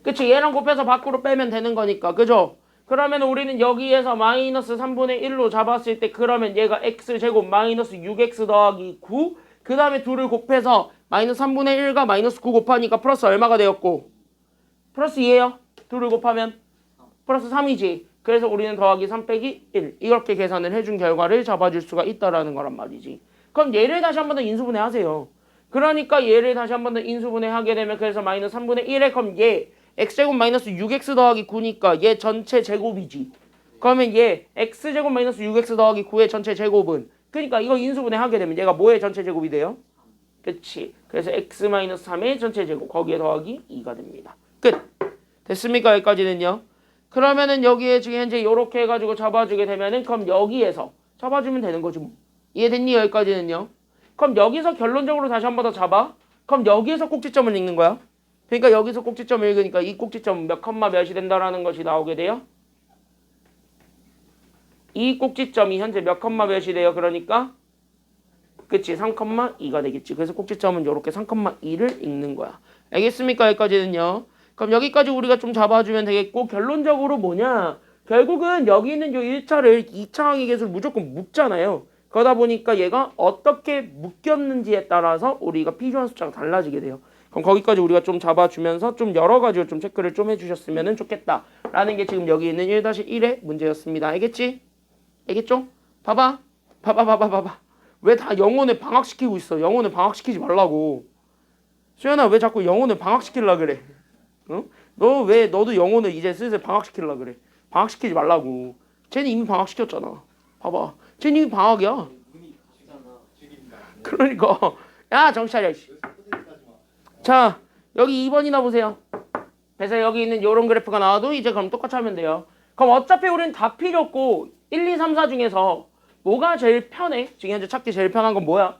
S1: 그치 얘랑 곱해서 밖으로 빼면 되는 거니까 그죠? 그러면 우리는 여기에서 -3분의 1로 잡았을 때 그러면 얘가 x제곱 -6x 더하기 9 그 다음에 2를 곱해서 -3분의 1과 -9 곱하니까 플러스 얼마가 되었고 플러스 2예요. 2를 곱하면 플러스 3이지. 그래서 우리는 더하기 3 빼기 1 이렇게 계산을 해준 결과를 잡아줄 수가 있다라는 거란 말이지. 그럼 얘를 다시 한 번 더 인수분해 하세요. 그러니까 얘를 다시 한 번 더 인수분해 하게 되면 그래서 -3분의 1에 그럼 얘 x제곱 -6x 더하기 9니까 얘 전체 제곱이지. 그러면 얘 x제곱 -6x 더하기 9의 전체 제곱은 그러니까 이거 인수분해 하게 되면 얘가 뭐의 전체 제곱이 돼요? 그치. 그래서 x-3의 전체 제곱 거기에 더하기 2가 됩니다. 끝. 됐습니까? 여기까지는요. 그러면은 여기에 지금 현재 요렇게 해가지고 잡아주게 되면은 그럼 여기에서 잡아주면 되는 거지 뭐. 이해됐니? 여기까지는요. 그럼 여기서 결론적으로 다시 한 번 더 잡아. 그럼 여기에서 꼭지점을 읽는 거야. 그러니까 여기서 꼭지점을 읽으니까 이 꼭지점 몇 컴마 몇이 된다라는 것이 나오게 돼요. 이 꼭지점이 현재 몇 컴마 몇이 돼요. 그러니까 그치 3,2가 되겠지. 그래서 꼭지점은 이렇게 3,2를 읽는 거야. 알겠습니까? 여기까지는요. 그럼 여기까지 우리가 좀 잡아주면 되겠고 결론적으로 뭐냐. 결국은 여기 있는 요 1차를 2차 항의 계수를 무조건 묶잖아요. 그러다 보니까 얘가 어떻게 묶였는지에 따라서 우리가 필요한 숫자가 달라지게 돼요. 그럼 거기까지 우리가 좀 잡아주면서 좀 여러 가지로 좀 체크를 좀 해주셨으면 좋겠다라는 게 지금 여기 있는 1-1의 문제였습니다. 알겠지? 알겠죠? 봐봐. 왜 다 영혼을 방학시키고 있어? 영혼을 방학시키지 말라고. 수연아 왜 자꾸 영혼을 방학시키려고 그래? 응? 너도 영혼을 이제 슬슬 방학시키려고 그래. 방학시키지 말라고. 쟤는 이미 방학시켰잖아. 봐봐. 쟤는 이미 방학이야.
S3: 문이 죽잖아. 죽인다.
S1: 그러니까 야 정신 차려. 자 여기 2번이나 보세요. 그래서 여기 있는 요런 그래프가 나와도 이제 그럼 똑같이 하면 돼요. 그럼 어차피 우리는 다 필요 없고 1, 2, 3, 4 중에서 뭐가 제일 편해? 지금 현재 찾기 제일 편한 건 뭐야?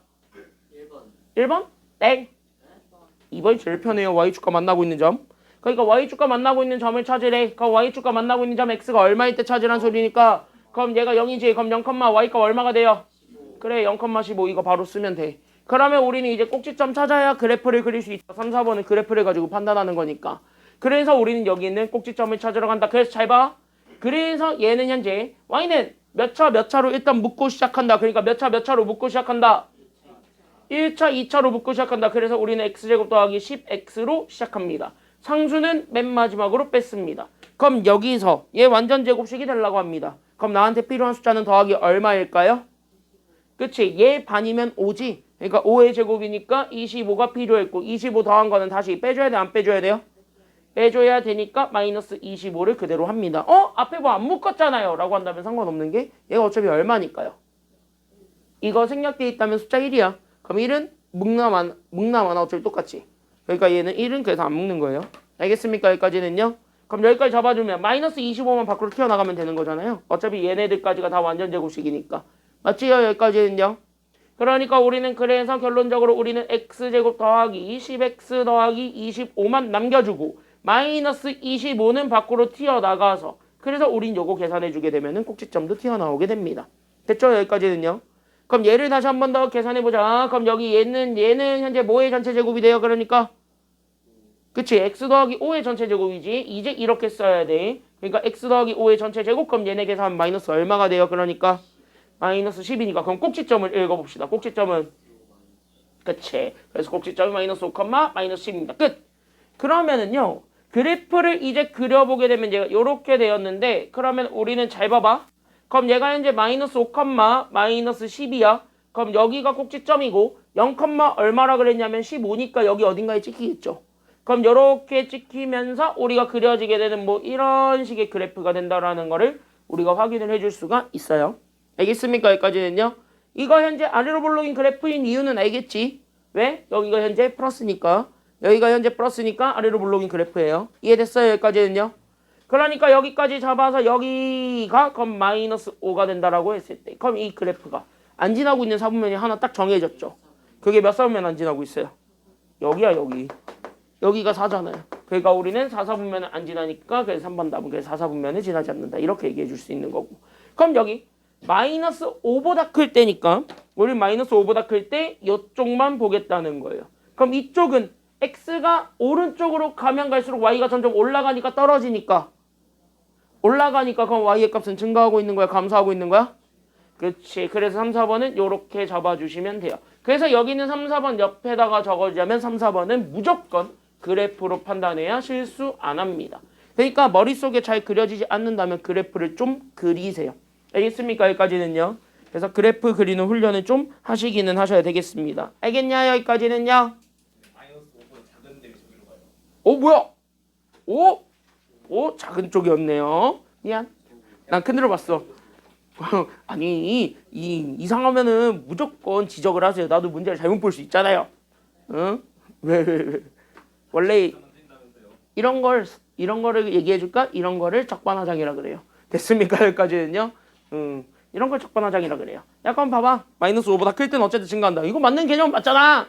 S2: 1번.
S1: 1번? 땡. 2번이 제일 편해요. Y축과 만나고 있는 점. 그러니까 Y축과 만나고 있는 점을 찾으래. 그럼 Y축과 만나고 있는 점 X가 얼마일 때 찾으란 소리니까 그럼 얘가 0이지. 그럼 0, Y가 얼마가 돼요? 그래 0,15 이거 바로 쓰면 돼. 그러면 우리는 이제 꼭지점 찾아야 그래프를 그릴 수 있다. 3, 4번은 그래프를 가지고 판단하는 거니까. 그래서 우리는 여기 있는 꼭지점을 찾으러 간다. 그래서 잘 봐. 그래서 얘는 현재 Y는 몇 차로 일단 묶고 시작한다. 그러니까 몇 차로 묶고 시작한다. 1차, 2차로 묶고 시작한다. 그래서 우리는 x제곱 더하기 10x로 시작합니다. 상수는 맨 마지막으로 뺐습니다. 그럼 여기서 얘 완전 제곱식이 되려고 합니다. 그럼 나한테 필요한 숫자는 더하기 얼마일까요? 그치? 얘 반이면 5지. 그러니까 5의 제곱이니까 25가 필요했고 25 더한 거는 다시 빼줘야 돼? 안 빼줘야 돼요? 빼줘야 되니까 마이너스 25를 그대로 합니다. 앞에 뭐 안 묶었잖아요. 라고 한다면 상관없는 게 얘가 어차피 얼마니까요. 이거 생략되어 있다면 숫자 1이야. 그럼 1은 묵나마나 어차피 똑같지. 그러니까 얘는 1은 그래서 안 묶는 거예요. 알겠습니까? 여기까지는요. 그럼 여기까지 잡아주면 마이너스 25만 밖으로 튀어나가면 되는 거잖아요. 어차피 얘네들까지가 다 완전 제곱식이니까. 맞지요? 여기까지는요. 그러니까 우리는 그래서 결론적으로 우리는 x제곱 더하기 10x 더하기 25만 남겨주고 마이너스 25는 밖으로 튀어나가서 그래서 우린 요거 계산해주게 되면은 꼭지점도 튀어나오게 됩니다. 됐죠? 여기까지는요. 그럼 얘를 다시 한 번 더 계산해보자. 그럼 여기 얘는 현재 뭐의 전체 제곱이 돼요? 그러니까 그치? x 더하기 5의 전체 제곱이지. 이제 이렇게 써야 돼. 그러니까 x 더하기 5의 전체 제곱 그럼 얘네 계산하면 마이너스 얼마가 돼요? 그러니까 마이너스 10이니까 그럼 꼭지점을 읽어봅시다. 꼭지점은 그치? 그래서 꼭지점이 마이너스 5, 마이너스 10입니다. 끝! 그러면은요. 그래프를 이제 그려보게 되면 얘가 이렇게 되었는데 그러면 우리는 잘 봐봐. 그럼 얘가 현재 마이너스 5, 마이너스 10이야. 그럼 여기가 꼭지점이고 0, 얼마라 그랬냐면 15니까 여기 어딘가에 찍히겠죠. 그럼 이렇게 찍히면서 우리가 그려지게 되는 뭐 이런 식의 그래프가 된다라는 거를 우리가 확인을 해줄 수가 있어요. 알겠습니까? 여기까지는요. 이거 현재 아래로 볼록인 그래프인 이유는 알겠지? 왜? 여기가 현재 플러스니까. 여기가 현재 플러스니까 아래로 볼록인 그래프예요. 이해됐어요? 여기까지는요. 그러니까 여기까지 잡아서 여기가 그럼 마이너스 5가 된다라고 했을 때 그럼 이 그래프가 안 지나고 있는 사분면이 하나 딱 정해졌죠. 그게 몇 사분면 안 지나고 있어요? 여기야 여기. 여기가 4잖아요. 그러니까 우리는 4사분면은 안 지나니까 그래서 3번 답은 그래서 4사분면은 지나지 않는다. 이렇게 얘기해 줄 수 있는 거고. 그럼 여기 마이너스 5보다 클 때니까 우리 마이너스 5보다 클 때 이쪽만 보겠다는 거예요. 그럼 이쪽은 x가 오른쪽으로 가면 갈수록 y가 점점 올라가니까 떨어지니까 그럼 y의 값은 증가하고 있는 거야? 감소하고 있는 거야? 그렇지. 그래서 3, 4번은 이렇게 잡아주시면 돼요. 그래서 여기는 3, 4번 옆에다가 적어주자면 3, 4번은 무조건 그래프로 판단해야 실수 안 합니다. 그러니까 머릿속에 잘 그려지지 않는다면 그래프를 좀 그리세요. 알겠습니까? 여기까지는요. 그래서 그래프 그리는 훈련을 좀 하시기는 하셔야 되겠습니다. 알겠냐? 여기까지는요. 뭐야? 작은 쪽이었네요. 미안. 난 큰 데로 봤어. 아니, 이상하면은 무조건 지적을 하세요. 나도 문제를 잘못 볼 수 있잖아요. 응? 왜? 원래 이런 거를 얘기해 줄까? 이런 거를 적반하장이라 그래요. 됐습니까? 여기까지는요. 이런 걸 적반하장이라 그래요. 약간 봐봐. 마이너스 5보다 클 때는 어쨌든 증가한다. 이거 맞는 개념 맞잖아.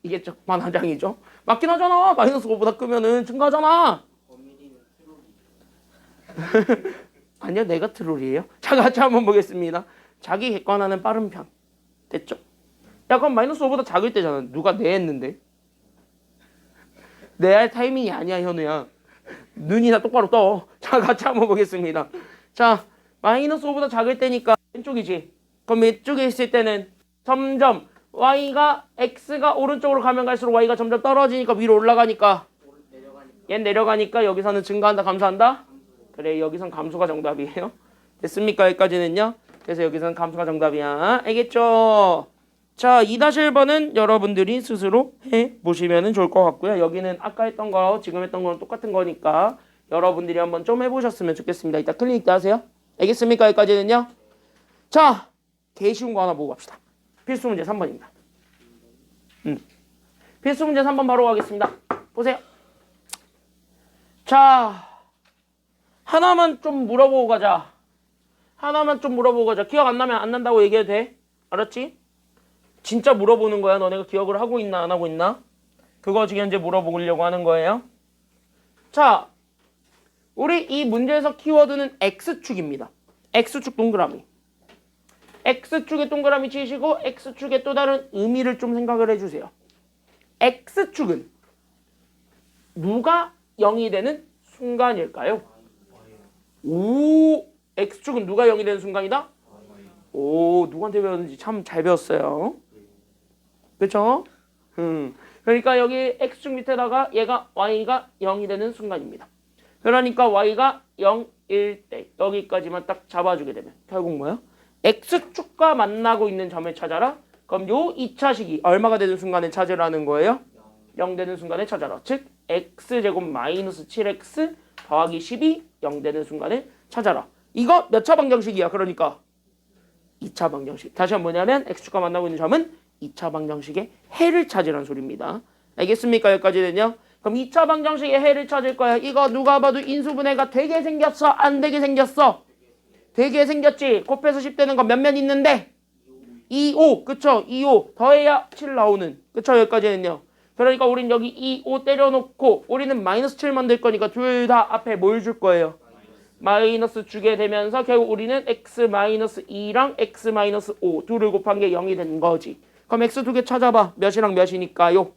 S1: 이게 적반하장이죠. 맞긴 하잖아. 마이너스 5보다 크면은 증가하잖아.
S2: 범인이는 트롤이.
S1: 아니요, 내가 트롤이에요. 자, 같이 한번 보겠습니다. 자기 객관화는 빠른 편. 됐죠? 야, 그럼 마이너스 5보다 작을 때잖아. 누가 내 했는데? 내 할 타이밍이 아니야, 현우야. 눈이나 똑바로 떠. 자, 같이 한번 보겠습니다. 자, 마이너스 5보다 작을 때니까 왼쪽이지. 그럼 왼쪽에 있을 때는 점점 x가 오른쪽으로 가면 갈수록 y가 점점 떨어지니까 위로 올라가니까
S2: 내려가니까.
S1: 얘는 내려가니까 여기서는 증가한다, 감소한다? 그래, 여기선 감소가 정답이에요. 됐습니까? 여기까지는요. 그래서 여기선 감소가 정답이야. 알겠죠? 자, 2-1번은 여러분들이 스스로 해보시면 좋을 것 같고요. 여기는 아까 했던 거, 지금 했던 거는 똑같은 거니까 여러분들이 한번 좀 해보셨으면 좋겠습니다. 이따 클리닉 때 하세요. 알겠습니까? 여기까지는요. 자, 개 쉬운 거 하나 보고 갑시다. 필수 문제 3번입니다. 필수 문제 3번 바로 가겠습니다. 보세요. 자, 하나만 좀 물어보고 가자. 기억 안 나면 안 난다고 얘기해도 돼. 알았지? 진짜 물어보는 거야. 너네가 기억을 하고 있나 안 하고 있나? 그거 지금 현재 물어보려고 하는 거예요. 자, 우리 이 문제에서 키워드는 X축입니다. X축 동그라미. X축의 동그라미 치시고 X축의 또 다른 의미를 좀 생각을 해주세요. X축은 누가 0이 되는 순간일까요? 오, X축은 누가 0이 되는 순간이다? 오, 누구한테 배웠는지 참 잘 배웠어요. 그쵸? 그러니까 여기 X축 밑에다가 얘가 Y가 0이 되는 순간입니다. 그러니까 Y가 0일 때 여기까지만 딱 잡아주게 되면 결국 뭐야? X축과 만나고 있는 점을 찾아라. 그럼 요 2차 식이 얼마가 되는 순간에 찾으라는 거예요? 0 되는 순간에 찾아라. 즉 X제곱 마이너스 7X 더하기 10이 0 되는 순간에 찾아라. 이거 몇 차 방정식이야? 그러니까 2차 방정식. 다시 한번 뭐냐면 X축과 만나고 있는 점은 2차 방정식의 해를 찾으라는 소리입니다. 알겠습니까? 여기까지는요. 그럼 2차 방정식의 해를 찾을 거야. 이거 누가 봐도 인수분해가 되게 생겼어? 안 되게 생겼어? 되게 생겼지? 곱해서 10 되는 건 몇면 있는데? 2, 5. 그쵸? 2, 5. 더해야 7 나오는. 그쵸? 여기까지는요. 그러니까 우린 여기 2, 5 때려놓고 우리는 마이너스 7 만들 거니까 둘 다 앞에 뭘 줄 거예요? 마이너스 주게 되면서 결국 우리는 x-2랑 x-5 둘을 곱한 게 0이 된 거지. 그럼 x 두 개 찾아봐. 몇이랑 몇이니까요?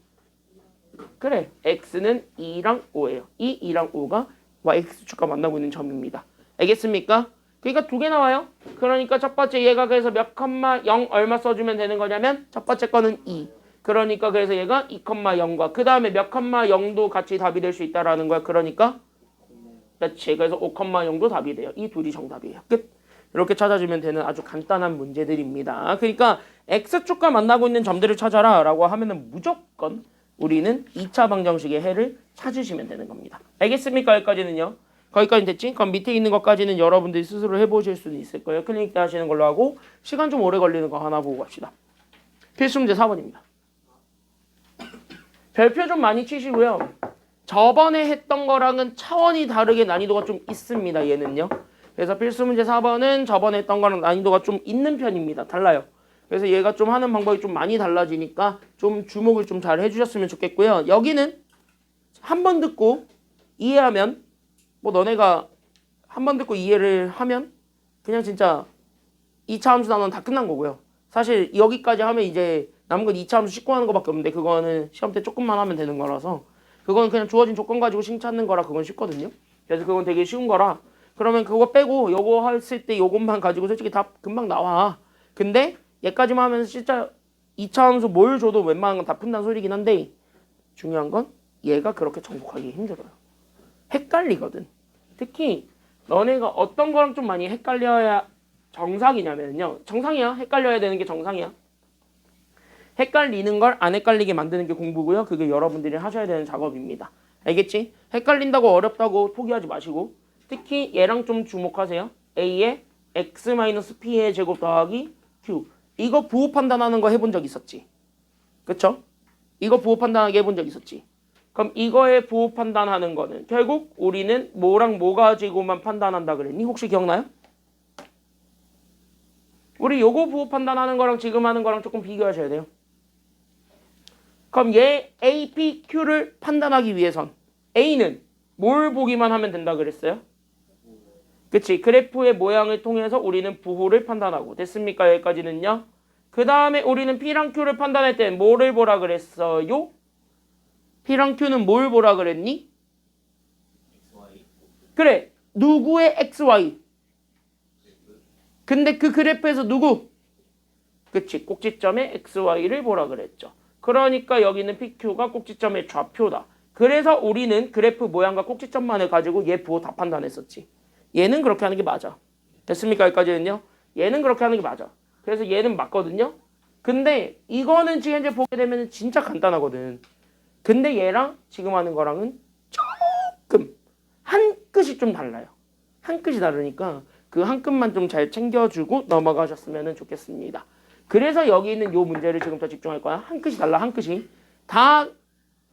S1: 그래, x는 2랑 5예요. 이 2랑 5가 yx축과 만나고 있는 점입니다. 알겠습니까? 그러니까 두 개 나와요. 그러니까 첫 번째 얘가 그래서 몇 컴마 0 얼마 써주면 되는 거냐면 첫 번째 거는 2. 그러니까 그래서 얘가 2,0과 그 다음에 몇 컴마 0도 같이 답이 될 수 있다라는 거야. 그러니까 그렇지. 그래서 5,0도 답이 돼요. 이 둘이 정답이에요. 끝. 이렇게 찾아주면 되는 아주 간단한 문제들입니다. 그러니까 X축과 만나고 있는 점들을 찾아라 라고 하면은 무조건 우리는 2차 방정식의 해를 찾으시면 되는 겁니다. 알겠습니까? 여기까지는요. 거기까지 됐지? 그럼 밑에 있는 것까지는 여러분들이 스스로 해보실 수는 있을 거예요. 클리닉 때 하시는 걸로 하고 시간 좀 오래 걸리는 거 하나 보고 갑시다. 필수 문제 4번입니다. 별표 좀 많이 치시고요. 저번에 했던 거랑은 차원이 다르게 난이도가 좀 있습니다. 얘는요. 그래서 필수 문제 4번은 저번에 했던 거랑 난이도가 좀 있는 편입니다. 달라요. 그래서 얘가 좀 하는 방법이 좀 많이 달라지니까 좀 주목을 좀 잘 해주셨으면 좋겠고요. 여기는 한 번 듣고 이해하면 뭐 너네가 한 번 듣고 이해를 하면 그냥 진짜 2차 함수 단원은 다 끝난 거고요. 사실 여기까지 하면 이제 남은 건 2차 함수 씻고 하는 거밖에 없는데 그거는 시험 때 조금만 하면 되는 거라서 그건 그냥 주어진 조건 가지고 식 찾는 거라 그건 쉽거든요. 그래서 그건 되게 쉬운 거라 그러면 그거 빼고 요거 했을 때 요것만 가지고 솔직히 답 금방 나와. 근데 얘까지만 하면 진짜 2차 함수 뭘 줘도 웬만한 건 다 푼다는 소리긴 한데 중요한 건 얘가 그렇게 정복하기 힘들어요. 헷갈리거든. 특히 너네가 어떤 거랑 좀 많이 헷갈려야 정상이냐면요. 정상이야. 헷갈려야 되는 게 정상이야. 헷갈리는 걸 안 헷갈리게 만드는 게 공부고요. 그게 여러분들이 하셔야 되는 작업입니다. 알겠지? 헷갈린다고 어렵다고 포기하지 마시고 특히 얘랑 좀 주목하세요. A에 x-p의 제곱 더하기 q 이거 부호 판단하는 거 해본 적 있었지? 그쵸? 이거 부호 판단하게 해본 적 있었지? 그럼 이거에 부호 판단하는 거는 결국 우리는 뭐랑 뭐 가지고만 판단한다 그랬니? 혹시 기억나요? 우리 요거 부호 판단하는 거랑 지금 하는 거랑 조금 비교하셔야 돼요. 그럼 얘 A, P, Q를 판단하기 위해선 A는 뭘 보기만 하면 된다 그랬어요? 그치? 그래프의 모양을 통해서 우리는 부호를 판단하고 됐습니까? 여기까지는요. 그 다음에 우리는 P랑 Q를 판단할 때 뭐를 보라 그랬어요? P랑 Q는 뭘 보라 그랬니? 그래. 누구의 XY? 근데 그 그래프에서 누구? 그치. 꼭지점의 XY를 보라 그랬죠. 그러니까 여기는 PQ가 꼭지점의 좌표다. 그래서 우리는 그래프 모양과 꼭지점만을 가지고 얘 부호 다 판단했었지. 얘는 그렇게 하는 게 맞아. 됐습니까? 여기까지는요. 얘는 그렇게 하는 게 맞아. 그래서 얘는 맞거든요. 근데 이거는 지금 이제 보게 되면 진짜 간단하거든. 근데 얘랑 지금 하는 거랑은 조금 한 끗이 좀 달라요. 한 끗이 다르니까 그 한 끗만 좀 잘 챙겨주고 넘어가셨으면 좋겠습니다. 그래서 여기 있는 요 문제를 지금부터 집중할 거야. 한 끗이 달라. 한 끗이. 다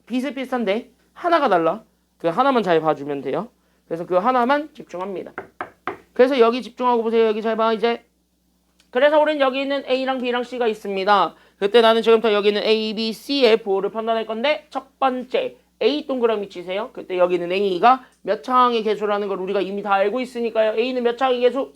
S1: 비슷비슷한데 하나가 달라. 그 하나만 잘 봐주면 돼요. 그래서 그 하나만 집중합니다. 그래서 여기 집중하고 보세요. 여기 잘 봐 이제. 그래서 우린 여기 있는 A랑 B랑 C가 있습니다. 그때 나는 지금부터 여기 있는 A, B, C의 부호를 판단할 건데 첫 번째 A 동그라미 치세요. 그때 여기 있는 A가 몇 차항의 개수라는 걸 우리가 이미 다 알고 있으니까요. A는 몇 차항의 개수?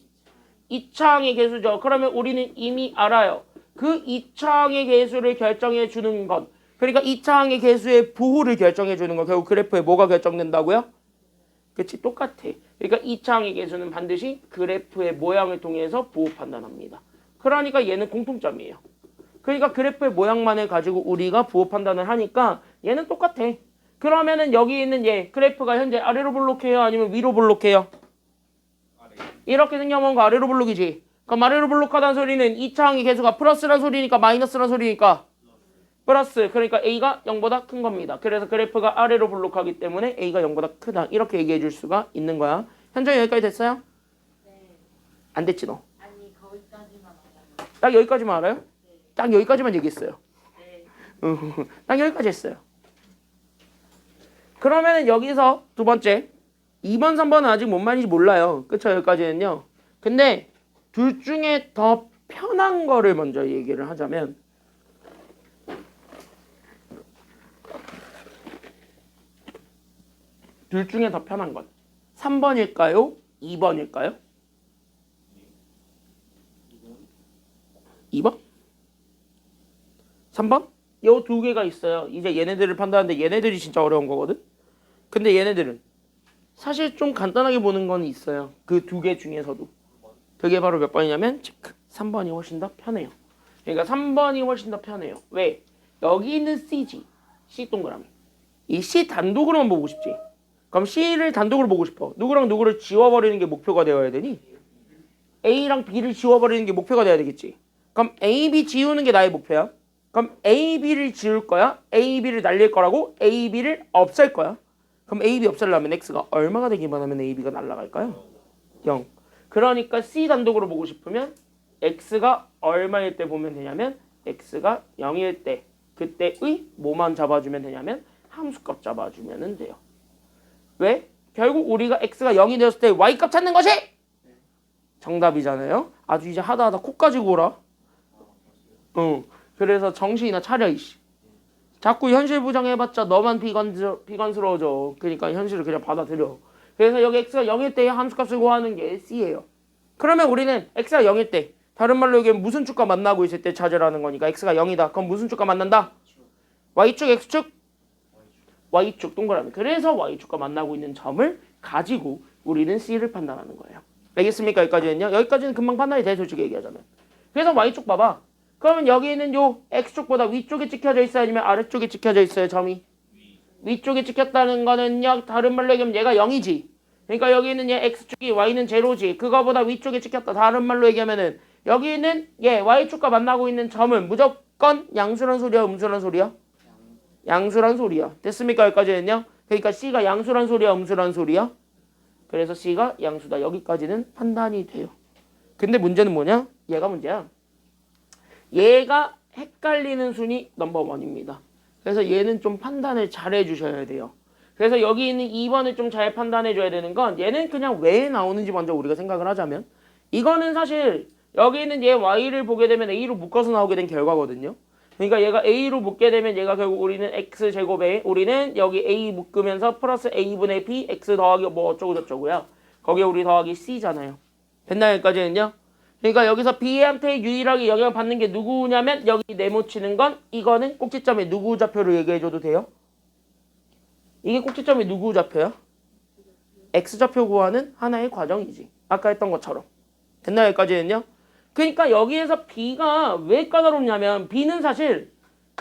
S1: 2차항의 개수죠. 그러면 우리는 이미 알아요. 그 2차항의 개수를 결정해 주는 것. 그러니까 2차항의 개수의 부호를 결정해 주는 거. 결국 그래프에 뭐가 결정된다고요? 그치? 똑같아. 그러니까 2차항의 개수는 반드시 그래프의 모양을 통해서 부호 판단합니다. 그러니까 얘는 공통점이에요. 그러니까 그래프의 모양만을 가지고 우리가 부호 판단을 하니까 얘는 똑같아. 그러면은 여기 있는 얘 그래프가 현재 아래로 볼록해요? 아니면 위로 볼록해요? 이렇게 생겨본 거 아래로 볼록이지. 그럼 아래로 볼록하다는 소리는 2차항의 개수가 플러스란 소리니까 마이너스란 소리니까 플러스. 그러니까 A가 0보다 큰 겁니다. 그래서 그래프가 아래로 볼록하기 때문에 A가 0보다 크다. 이렇게 얘기해 줄 수가 있는 거야. 현재 여기까지 됐어요?
S4: 네.
S1: 안 됐지 너?
S4: 아니 거기까지만 알아요.
S1: 딱 여기까지만 알아요?
S4: 네.
S1: 딱 여기까지만 얘기했어요.
S4: 네.
S1: 딱 여기까지 했어요. 그러면은 여기서 두 번째 2번, 3번은 아직 뭔 말인지 몰라요. 그쵸? 여기까지는요. 근데 둘 중에 더 편한 거를 먼저 얘기를 하자면 둘 중에 더 편한 건 3번일까요? 2번일까요? 2번? 3번? 요 두 개가 있어요. 이제 얘네들을 판단하는데 얘네들이 진짜 어려운 거거든? 근데 얘네들은 사실 좀 간단하게 보는 건 있어요. 그 두 개 중에서도. 그게 바로 몇 번이냐면 체크. 3번이 훨씬 더 편해요. 그러니까 3번이 훨씬 더 편해요. 왜? 여기 있는 C지. C 동그라미. 이 C 단독으로만 보고 싶지. 그럼 C를 단독으로 보고 싶어. 누구랑 누구를 지워버리는 게 목표가 되어야 되니? A랑 B를 지워버리는 게 목표가 돼야 되겠지. 그럼 A, B 지우는 게 나의 목표야. 그럼 A, B를 지울 거야? A, B를 날릴 거라고? A, B를 없앨 거야? 그럼 A, B 없애려면 X가 얼마가 되기만 하면 A, B가 날아갈까요? 0. 그러니까 C 단독으로 보고 싶으면 X가 얼마일 때 보면 되냐면 X가 0일 때 그때의 뭐만 잡아주면 되냐면 함수값 잡아주면 돼요. 왜? 결국 우리가 X가 0이 되었을 때 Y값 찾는 것이 정답이잖아요. 아주 이제 하다 코 가지고 오라. 그래서 정신이나 차려 이씨. 자꾸 현실 부정해봤자 너만 비관스러워져. 그러니까 현실을 그냥 받아들여. 그래서 여기 X가 0일 때의 함수값을 구하는 게 C예요. 그러면 우리는 X가 0일 때 다른 말로 얘기하면 무슨 축과 만나고 있을 때 찾으라는 거니까 X가 0이다. 그럼 무슨 축과 만난다? Y축, X축? Y축 동그라미. 그래서 Y축과 만나고 있는 점을 가지고 우리는 C를 판단하는 거예요. 알겠습니까? 여기까지는요. 여기까지는 금방 판단이 돼. 솔직히 얘기하자면. 그래서 Y축 봐봐. 그러면 여기는 요 X축보다 위쪽에 찍혀져 있어요? 아니면 아래쪽에 찍혀져 있어요? 점이? 위쪽에 찍혔다는 거는요. 다른 말로 얘기하면 얘가 0이지. 그러니까 여기는 얘 X축이 Y는 제로지. 그거보다 위쪽에 찍혔다. 다른 말로 얘기하면은 여기는 얘 Y축과 만나고 있는 점은 무조건 양수란 소리야? 음수란 소리야? 양수란 소리야. 됐습니까? 여기까지는요. 그러니까 C가 양수란 소리야? 음수란 소리야? 그래서 C가 양수다. 여기까지는 판단이 돼요. 근데 문제는 뭐냐? 얘가 문제야. 얘가 헷갈리는 순위 넘버 원입니다. 그래서 얘는 좀 판단을 잘 해주셔야 돼요. 그래서 여기 있는 2번을 좀 잘 판단해줘야 되는 건 얘는 그냥 왜 나오는지 먼저 우리가 생각을 하자면 이거는 사실 여기 있는 얘 y를 보게 되면 a로 묶어서 나오게 된 결과거든요. 그러니까 얘가 a로 묶게 되면 얘가 결국 우리는 x제곱에 우리는 여기 a 묶으면서 플러스 a분의 b x 더하기 뭐 어쩌고 저쩌고요. 거기에 우리 더하기 c잖아요. 됐나요? 여기까지는요? 그러니까 여기서 b한테 유일하게 영향을 받는 게 누구냐면 여기 네모치는 건 이거는 꼭지점에 누구 좌표를 얘기해줘도 돼요? 이게 꼭지점에 누구 좌표야? x좌표 구하는 하나의 과정이지. 아까 했던 것처럼. 됐나요? 여기까지는요? 그러니까 여기에서 b가 왜 까다롭냐면 b는 사실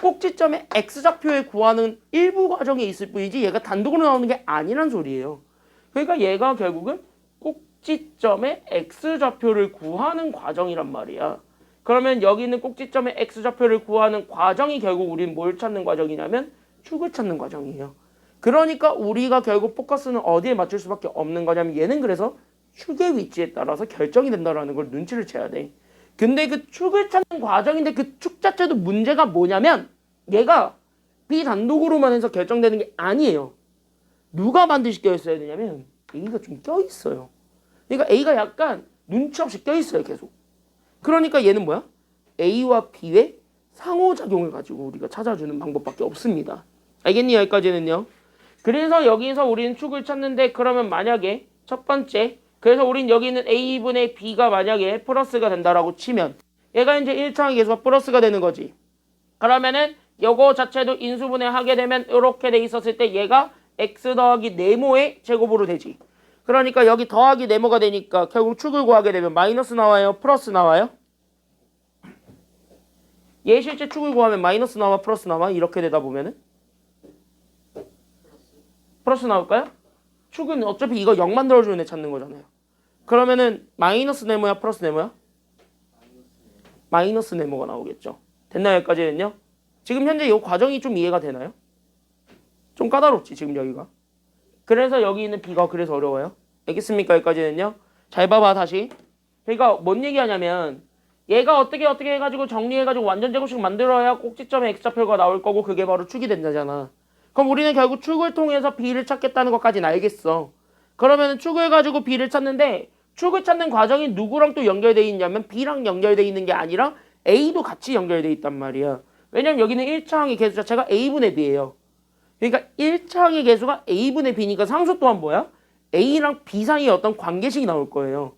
S1: 꼭지점에 x좌표에 구하는 일부 과정이 있을 뿐이지 얘가 단독으로 나오는 게 아니란 소리예요. 그러니까 얘가 결국은 꼭지점의 x좌표를 구하는 과정이란 말이야. 그러면 여기 있는 꼭지점의 x좌표를 구하는 과정이 결국 우린 뭘 찾는 과정이냐면 축을 찾는 과정이에요. 그러니까 우리가 결국 포커스는 어디에 맞출 수밖에 없는 거냐면 얘는 그래서 축의 위치에 따라서 결정이 된다는 걸 눈치를 채야 돼. 근데 그 축을 찾는 과정인데 그 축 자체도 문제가 뭐냐면 얘가 비단독으로만 해서 결정되는 게 아니에요. 누가 반드시 껴있어야 되냐면 A가 좀 껴있어요. 그러니까 A가 약간 눈치 없이 껴있어요. 계속. 그러니까 얘는 뭐야? A와 B의 상호작용을 가지고 우리가 찾아주는 방법밖에 없습니다. 알겠니? 여기까지는요. 그래서 여기서 우리는 축을 찾는데 그러면 만약에 첫 번째 그래서 우린 여기 있는 A분의 B가 만약에 플러스가 된다라고 치면 얘가 이제 1차항의 계수가 플러스가 되는 거지. 그러면은 요거 자체도 인수분해 하게 되면 이렇게 돼 있었을 때 얘가 x 더하기 네모의 제곱으로 되지. 그러니까 여기 더하기 네모가 되니까 결국 축을 구하게 되면 마이너스 나와요? 플러스 나와요? 얘 실제 축을 구하면 마이너스 나와? 플러스 나와? 이렇게 되다 보면은 플러스 나올까요? 축은 어차피 이거 0 만들어주는 애 찾는 거잖아요. 그러면은 마이너스 네모야? 플러스 네모야? 마이너스 네모가 나오겠죠. 됐나요? 여기까지는요? 지금 현재 이 과정이 좀 이해가 되나요? 좀 까다롭지 지금 여기가. 그래서 여기 있는 B가 그래서 어려워요. 알겠습니까? 여기까지는요. 잘 봐봐 다시. 그러니까 뭔 얘기하냐면 얘가 어떻게 해가지고 정리해가지고 완전 제곱식 만들어야 꼭지점에 x좌표가 나올 거고 그게 바로 축이 된다잖아. 그럼 우리는 결국 축을 통해서 B를 찾겠다는 것까지는 알겠어. 그러면 축을 가지고 B를 찾는데 축을 찾는 과정이 누구랑 또 연결되어 있냐면 B랑 연결되어 있는 게 아니라 A도 같이 연결되어 있단 말이야. 왜냐면 여기는 1차항의 개수 자체가 A분의 B예요. 그러니까 1차항의 개수가 A분의 B니까 상수 또한 뭐야? A랑 B 사이에 어떤 관계식이 나올 거예요.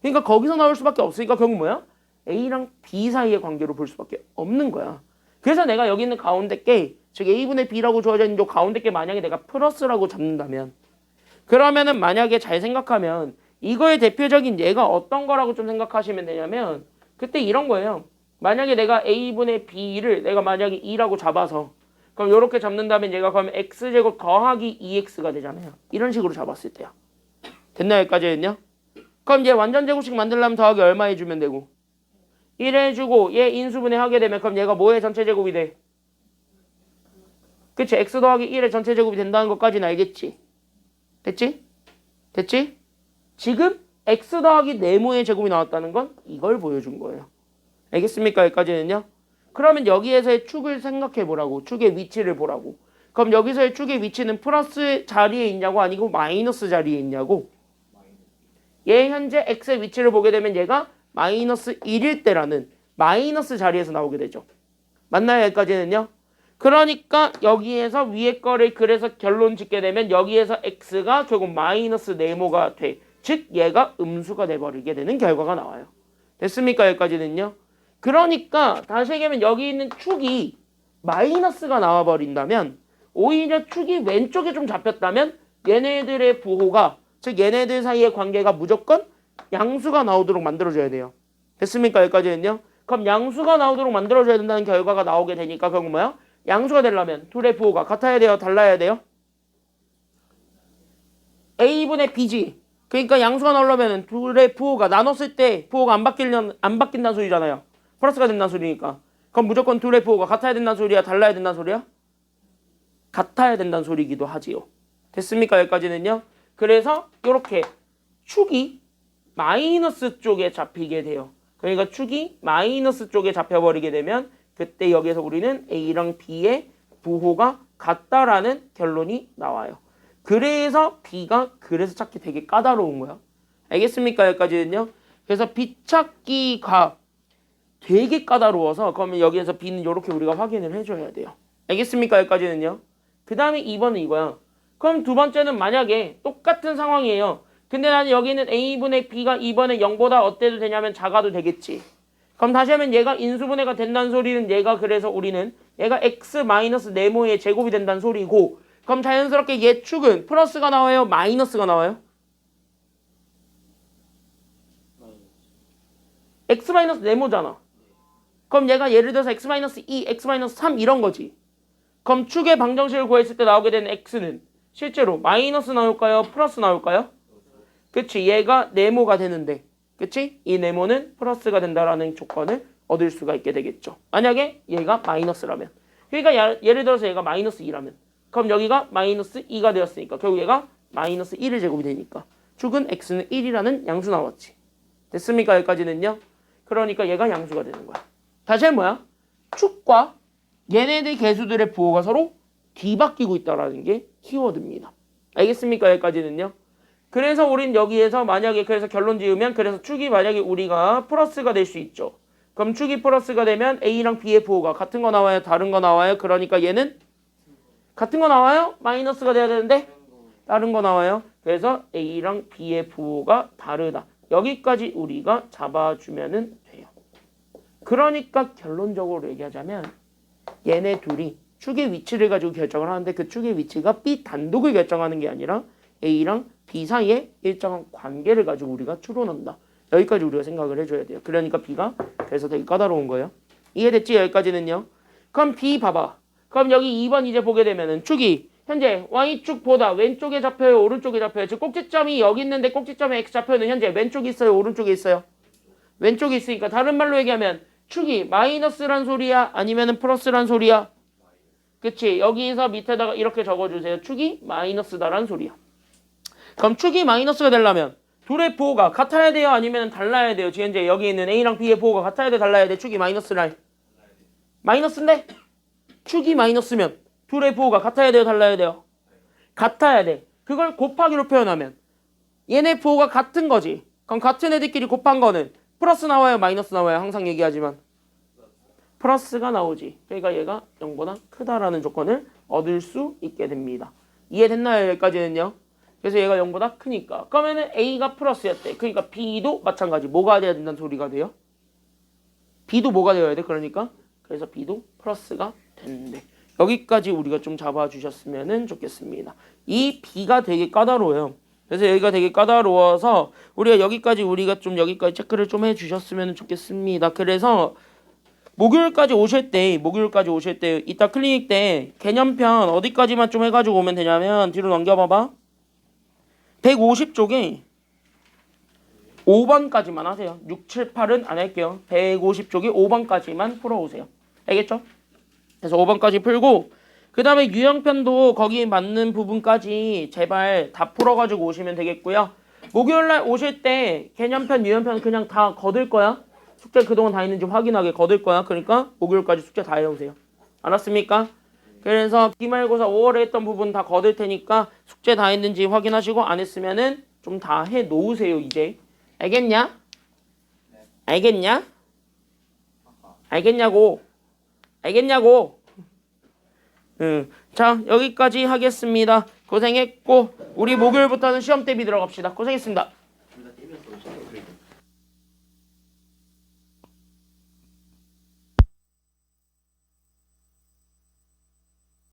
S1: 그러니까 거기서 나올 수밖에 없으니까 결국 뭐야? A랑 B 사이의 관계로 볼 수밖에 없는 거야. 그래서 내가 여기 있는 가운데 게, 즉 A분의 B라고 주어져 있는 요 가운데 게 만약에 내가 플러스라고 잡는다면 그러면은 만약에 잘 생각하면 이거의 대표적인 예가 어떤 거라고 좀 생각하시면 되냐면 그때 이런 거예요. 만약에 내가 A분의 B를 내가 만약에 2라고 잡아서 그럼 이렇게 잡는다면 얘가 그러면 X제곱 더하기 2X가 되잖아요. 이런 식으로 잡았을 때야. 됐나요? 여기까지는요? 그럼 얘 완전 제곱식 만들려면 더하기 얼마 해주면 되고 1 해주고 얘 인수분해 하게 되면 그럼 얘가 뭐의 전체 제곱이 돼? 그치? X 더하기 1의 전체 제곱이 된다는 것까지는 알겠지? 됐지? 됐지? 지금 X 더하기 네모의 제곱이 나왔다는 건 이걸 보여준 거예요. 알겠습니까? 여기까지는요? 그러면 여기에서의 축을 생각해 보라고. 축의 위치를 보라고. 그럼 여기서의 축의 위치는 플러스 자리에 있냐고 아니고 마이너스 자리에 있냐고. 얘 현재 x의 위치를 보게 되면 얘가 마이너스 1일 때라는 마이너스 자리에서 나오게 되죠. 맞나요? 여기까지는요? 그러니까 여기에서 위에 거를 그래서 결론 짓게 되면 여기에서 x가 결국 마이너스 네모가 돼. 즉 얘가 음수가 돼버리게 되는 결과가 나와요. 됐습니까? 여기까지는요? 그러니까 다시 얘기하면 여기 있는 축이 마이너스가 나와버린다면 오히려 축이 왼쪽에 좀 잡혔다면 얘네들의 부호가 즉 얘네들 사이의 관계가 무조건 양수가 나오도록 만들어줘야 돼요. 됐습니까? 여기까지는요? 그럼 양수가 나오도록 만들어줘야 된다는 결과가 나오게 되니까 결국 뭐야? 양수가 되려면 둘의 부호가 같아야 돼요? 달라야 돼요? A분의 B지. 그러니까 양수가 나오려면 둘의 부호가 나눴을 때 부호가 안 바뀐다는 소리잖아요. 플러스가 된다는 소리니까. 그럼 무조건 둘의 부호가 같아야 된다는 소리야? 달라야 된다는 소리야? 같아야 된다는 소리이기도 하지요. 됐습니까? 여기까지는요? 그래서 이렇게 축이 마이너스 쪽에 잡히게 돼요. 그러니까 축이 마이너스 쪽에 잡혀버리게 되면 그때 여기에서 우리는 A랑 B의 부호가 같다라는 결론이 나와요. 그래서 B가 그래서 찾기 되게 까다로운 거야. 알겠습니까? 여기까지는요. 그래서 B 찾기가 되게 까다로워서 그러면 여기에서 B는 이렇게 우리가 확인을 해줘야 돼요. 알겠습니까? 여기까지는요. 그 다음에 2번은 이거야. 그럼 두 번째는 만약에 똑같은 상황이에요. 근데 나는 여기는 A분의 B가 2번에 0보다 어때도 되냐면 작아도 되겠지. 그럼 다시 하면 얘가 인수분해가 된다는 소리는 얘가 그래서 우리는 얘가 x 마이너스 네모의 제곱이 된다는 소리고 그럼 자연스럽게 얘 축은 플러스가 나와요? 마이너스가 나와요? x 마이너스 네모잖아. 그럼 얘가 예를 들어서 x 마이너스 2, x 마이너스 3 이런 거지. 그럼 축의 방정식을 구했을 때 나오게 되는 x는 실제로 마이너스 나올까요? 플러스 나올까요? 그치, 얘가 네모가 되는데 그치? 이 네모는 플러스가 된다라는 조건을 얻을 수가 있게 되겠죠. 만약에 얘가 마이너스라면. 그러니까 예를 들어서 얘가 마이너스 2라면 그럼 여기가 마이너스 2가 되었으니까 결국 얘가 마이너스 1의 제곱이 되니까 축은 x는 1이라는 양수 나왔지. 됐습니까? 여기까지는요. 그러니까 얘가 양수가 되는 거야. 다시 한 뭐야? 축과 얘네들 개수들의 부호가 서로 뒤바뀌고 있다라는 게 키워드입니다. 알겠습니까? 여기까지는요. 그래서 우린 여기에서 만약에 그래서 결론 지으면 그래서 축이 만약에 우리가 플러스가 될 수 있죠. 그럼 축이 플러스가 되면 A랑 B의 부호가 같은 거 나와요? 다른 거 나와요? 그러니까 얘는 같은 거 나와요? 마이너스가 돼야 되는데 다른 거 나와요. 그래서 A랑 B의 부호가 다르다. 여기까지 우리가 잡아주면은 돼요. 그러니까 결론적으로 얘기하자면 얘네 둘이 축의 위치를 가지고 결정을 하는데 그 축의 위치가 B 단독을 결정하는 게 아니라 A랑 B 사이에 일정한 관계를 가지고 우리가 추론한다. 여기까지 우리가 생각을 해줘야 돼요. 그러니까 B가 그래서 되게 까다로운 거예요. 이해됐지? 여기까지는요. 그럼 B 봐봐. 그럼 여기 2번 이제 보게 되면은 축이 현재 Y축보다 왼쪽에 잡혀요? 오른쪽에 잡혀요? 즉 꼭지점이 여기 있는데 꼭지점에 X 잡혀는 현재 왼쪽에 있어요? 오른쪽에 있어요? 왼쪽에 있으니까 다른 말로 얘기하면 축이 마이너스란 소리야? 아니면은 플러스란 소리야? 그치? 여기서 밑에다가 이렇게 적어주세요. 축이 마이너스다란 소리야. 그럼 축이 마이너스가 되려면 둘의 부호가 같아야 돼요? 아니면 달라야 돼요? 지금 현재 여기 있는 A랑 B의 부호가 같아야 돼? 달라야 돼? 축이 마이너스라 마이너스인데? 축이 마이너스면 둘의 부호가 같아야 돼요? 달라야 돼요? 같아야 돼. 그걸 곱하기로 표현하면 얘네 부호가 같은 거지. 그럼 같은 애들끼리 곱한 거는 플러스 나와요? 마이너스 나와요? 항상 얘기하지만 플러스가 나오지. 그러니까 얘가 0보다 크다라는 조건을 얻을 수 있게 됩니다. 이해됐나요? 여기까지는요. 그래서 얘가 0보다 크니까. 그러면은 A가 플러스였대. 그러니까 B도 마찬가지. 뭐가 돼야 된다는 소리가 돼요? B도 뭐가 되어야 돼? 그러니까. 그래서 B도 플러스가 되는데. 여기까지 우리가 좀 잡아주셨으면 좋겠습니다. 이 B가 되게 까다로워요. 그래서 여기가 되게 까다로워서 우리가 여기까지 여기까지 체크를 좀 해주셨으면 좋겠습니다. 그래서 목요일까지 오실 때 이따 클리닉 때 개념편 어디까지만 좀 해가지고 오면 되냐면 뒤로 넘겨봐봐. 150쪽에 5번까지만 하세요. 6, 7, 8은 안 할게요. 150쪽에 5번까지만 풀어오세요. 알겠죠? 그래서 5번까지 풀고 그 다음에 유형편도 거기 맞는 부분까지 제발 다 풀어가지고 오시면 되겠고요. 목요일날 오실 때 개념편, 유형편 그냥 다 거둘 거야. 숙제 그동안 다 했는지 확인하게 거둘 거야. 그러니까 목요일까지 숙제 다 해오세요. 알았습니까? 그래서 기말고사 5월에 했던 부분 다 거둘 테니까 숙제 다 했는지 확인하시고 안 했으면은 좀 다 해 놓으세요. 이제 알겠냐? 알겠냐? 알겠냐고? 알겠냐고? 자, 여기까지 하겠습니다. 고생했고 우리 목요일부터는 시험 대비 들어갑시다. 고생했습니다.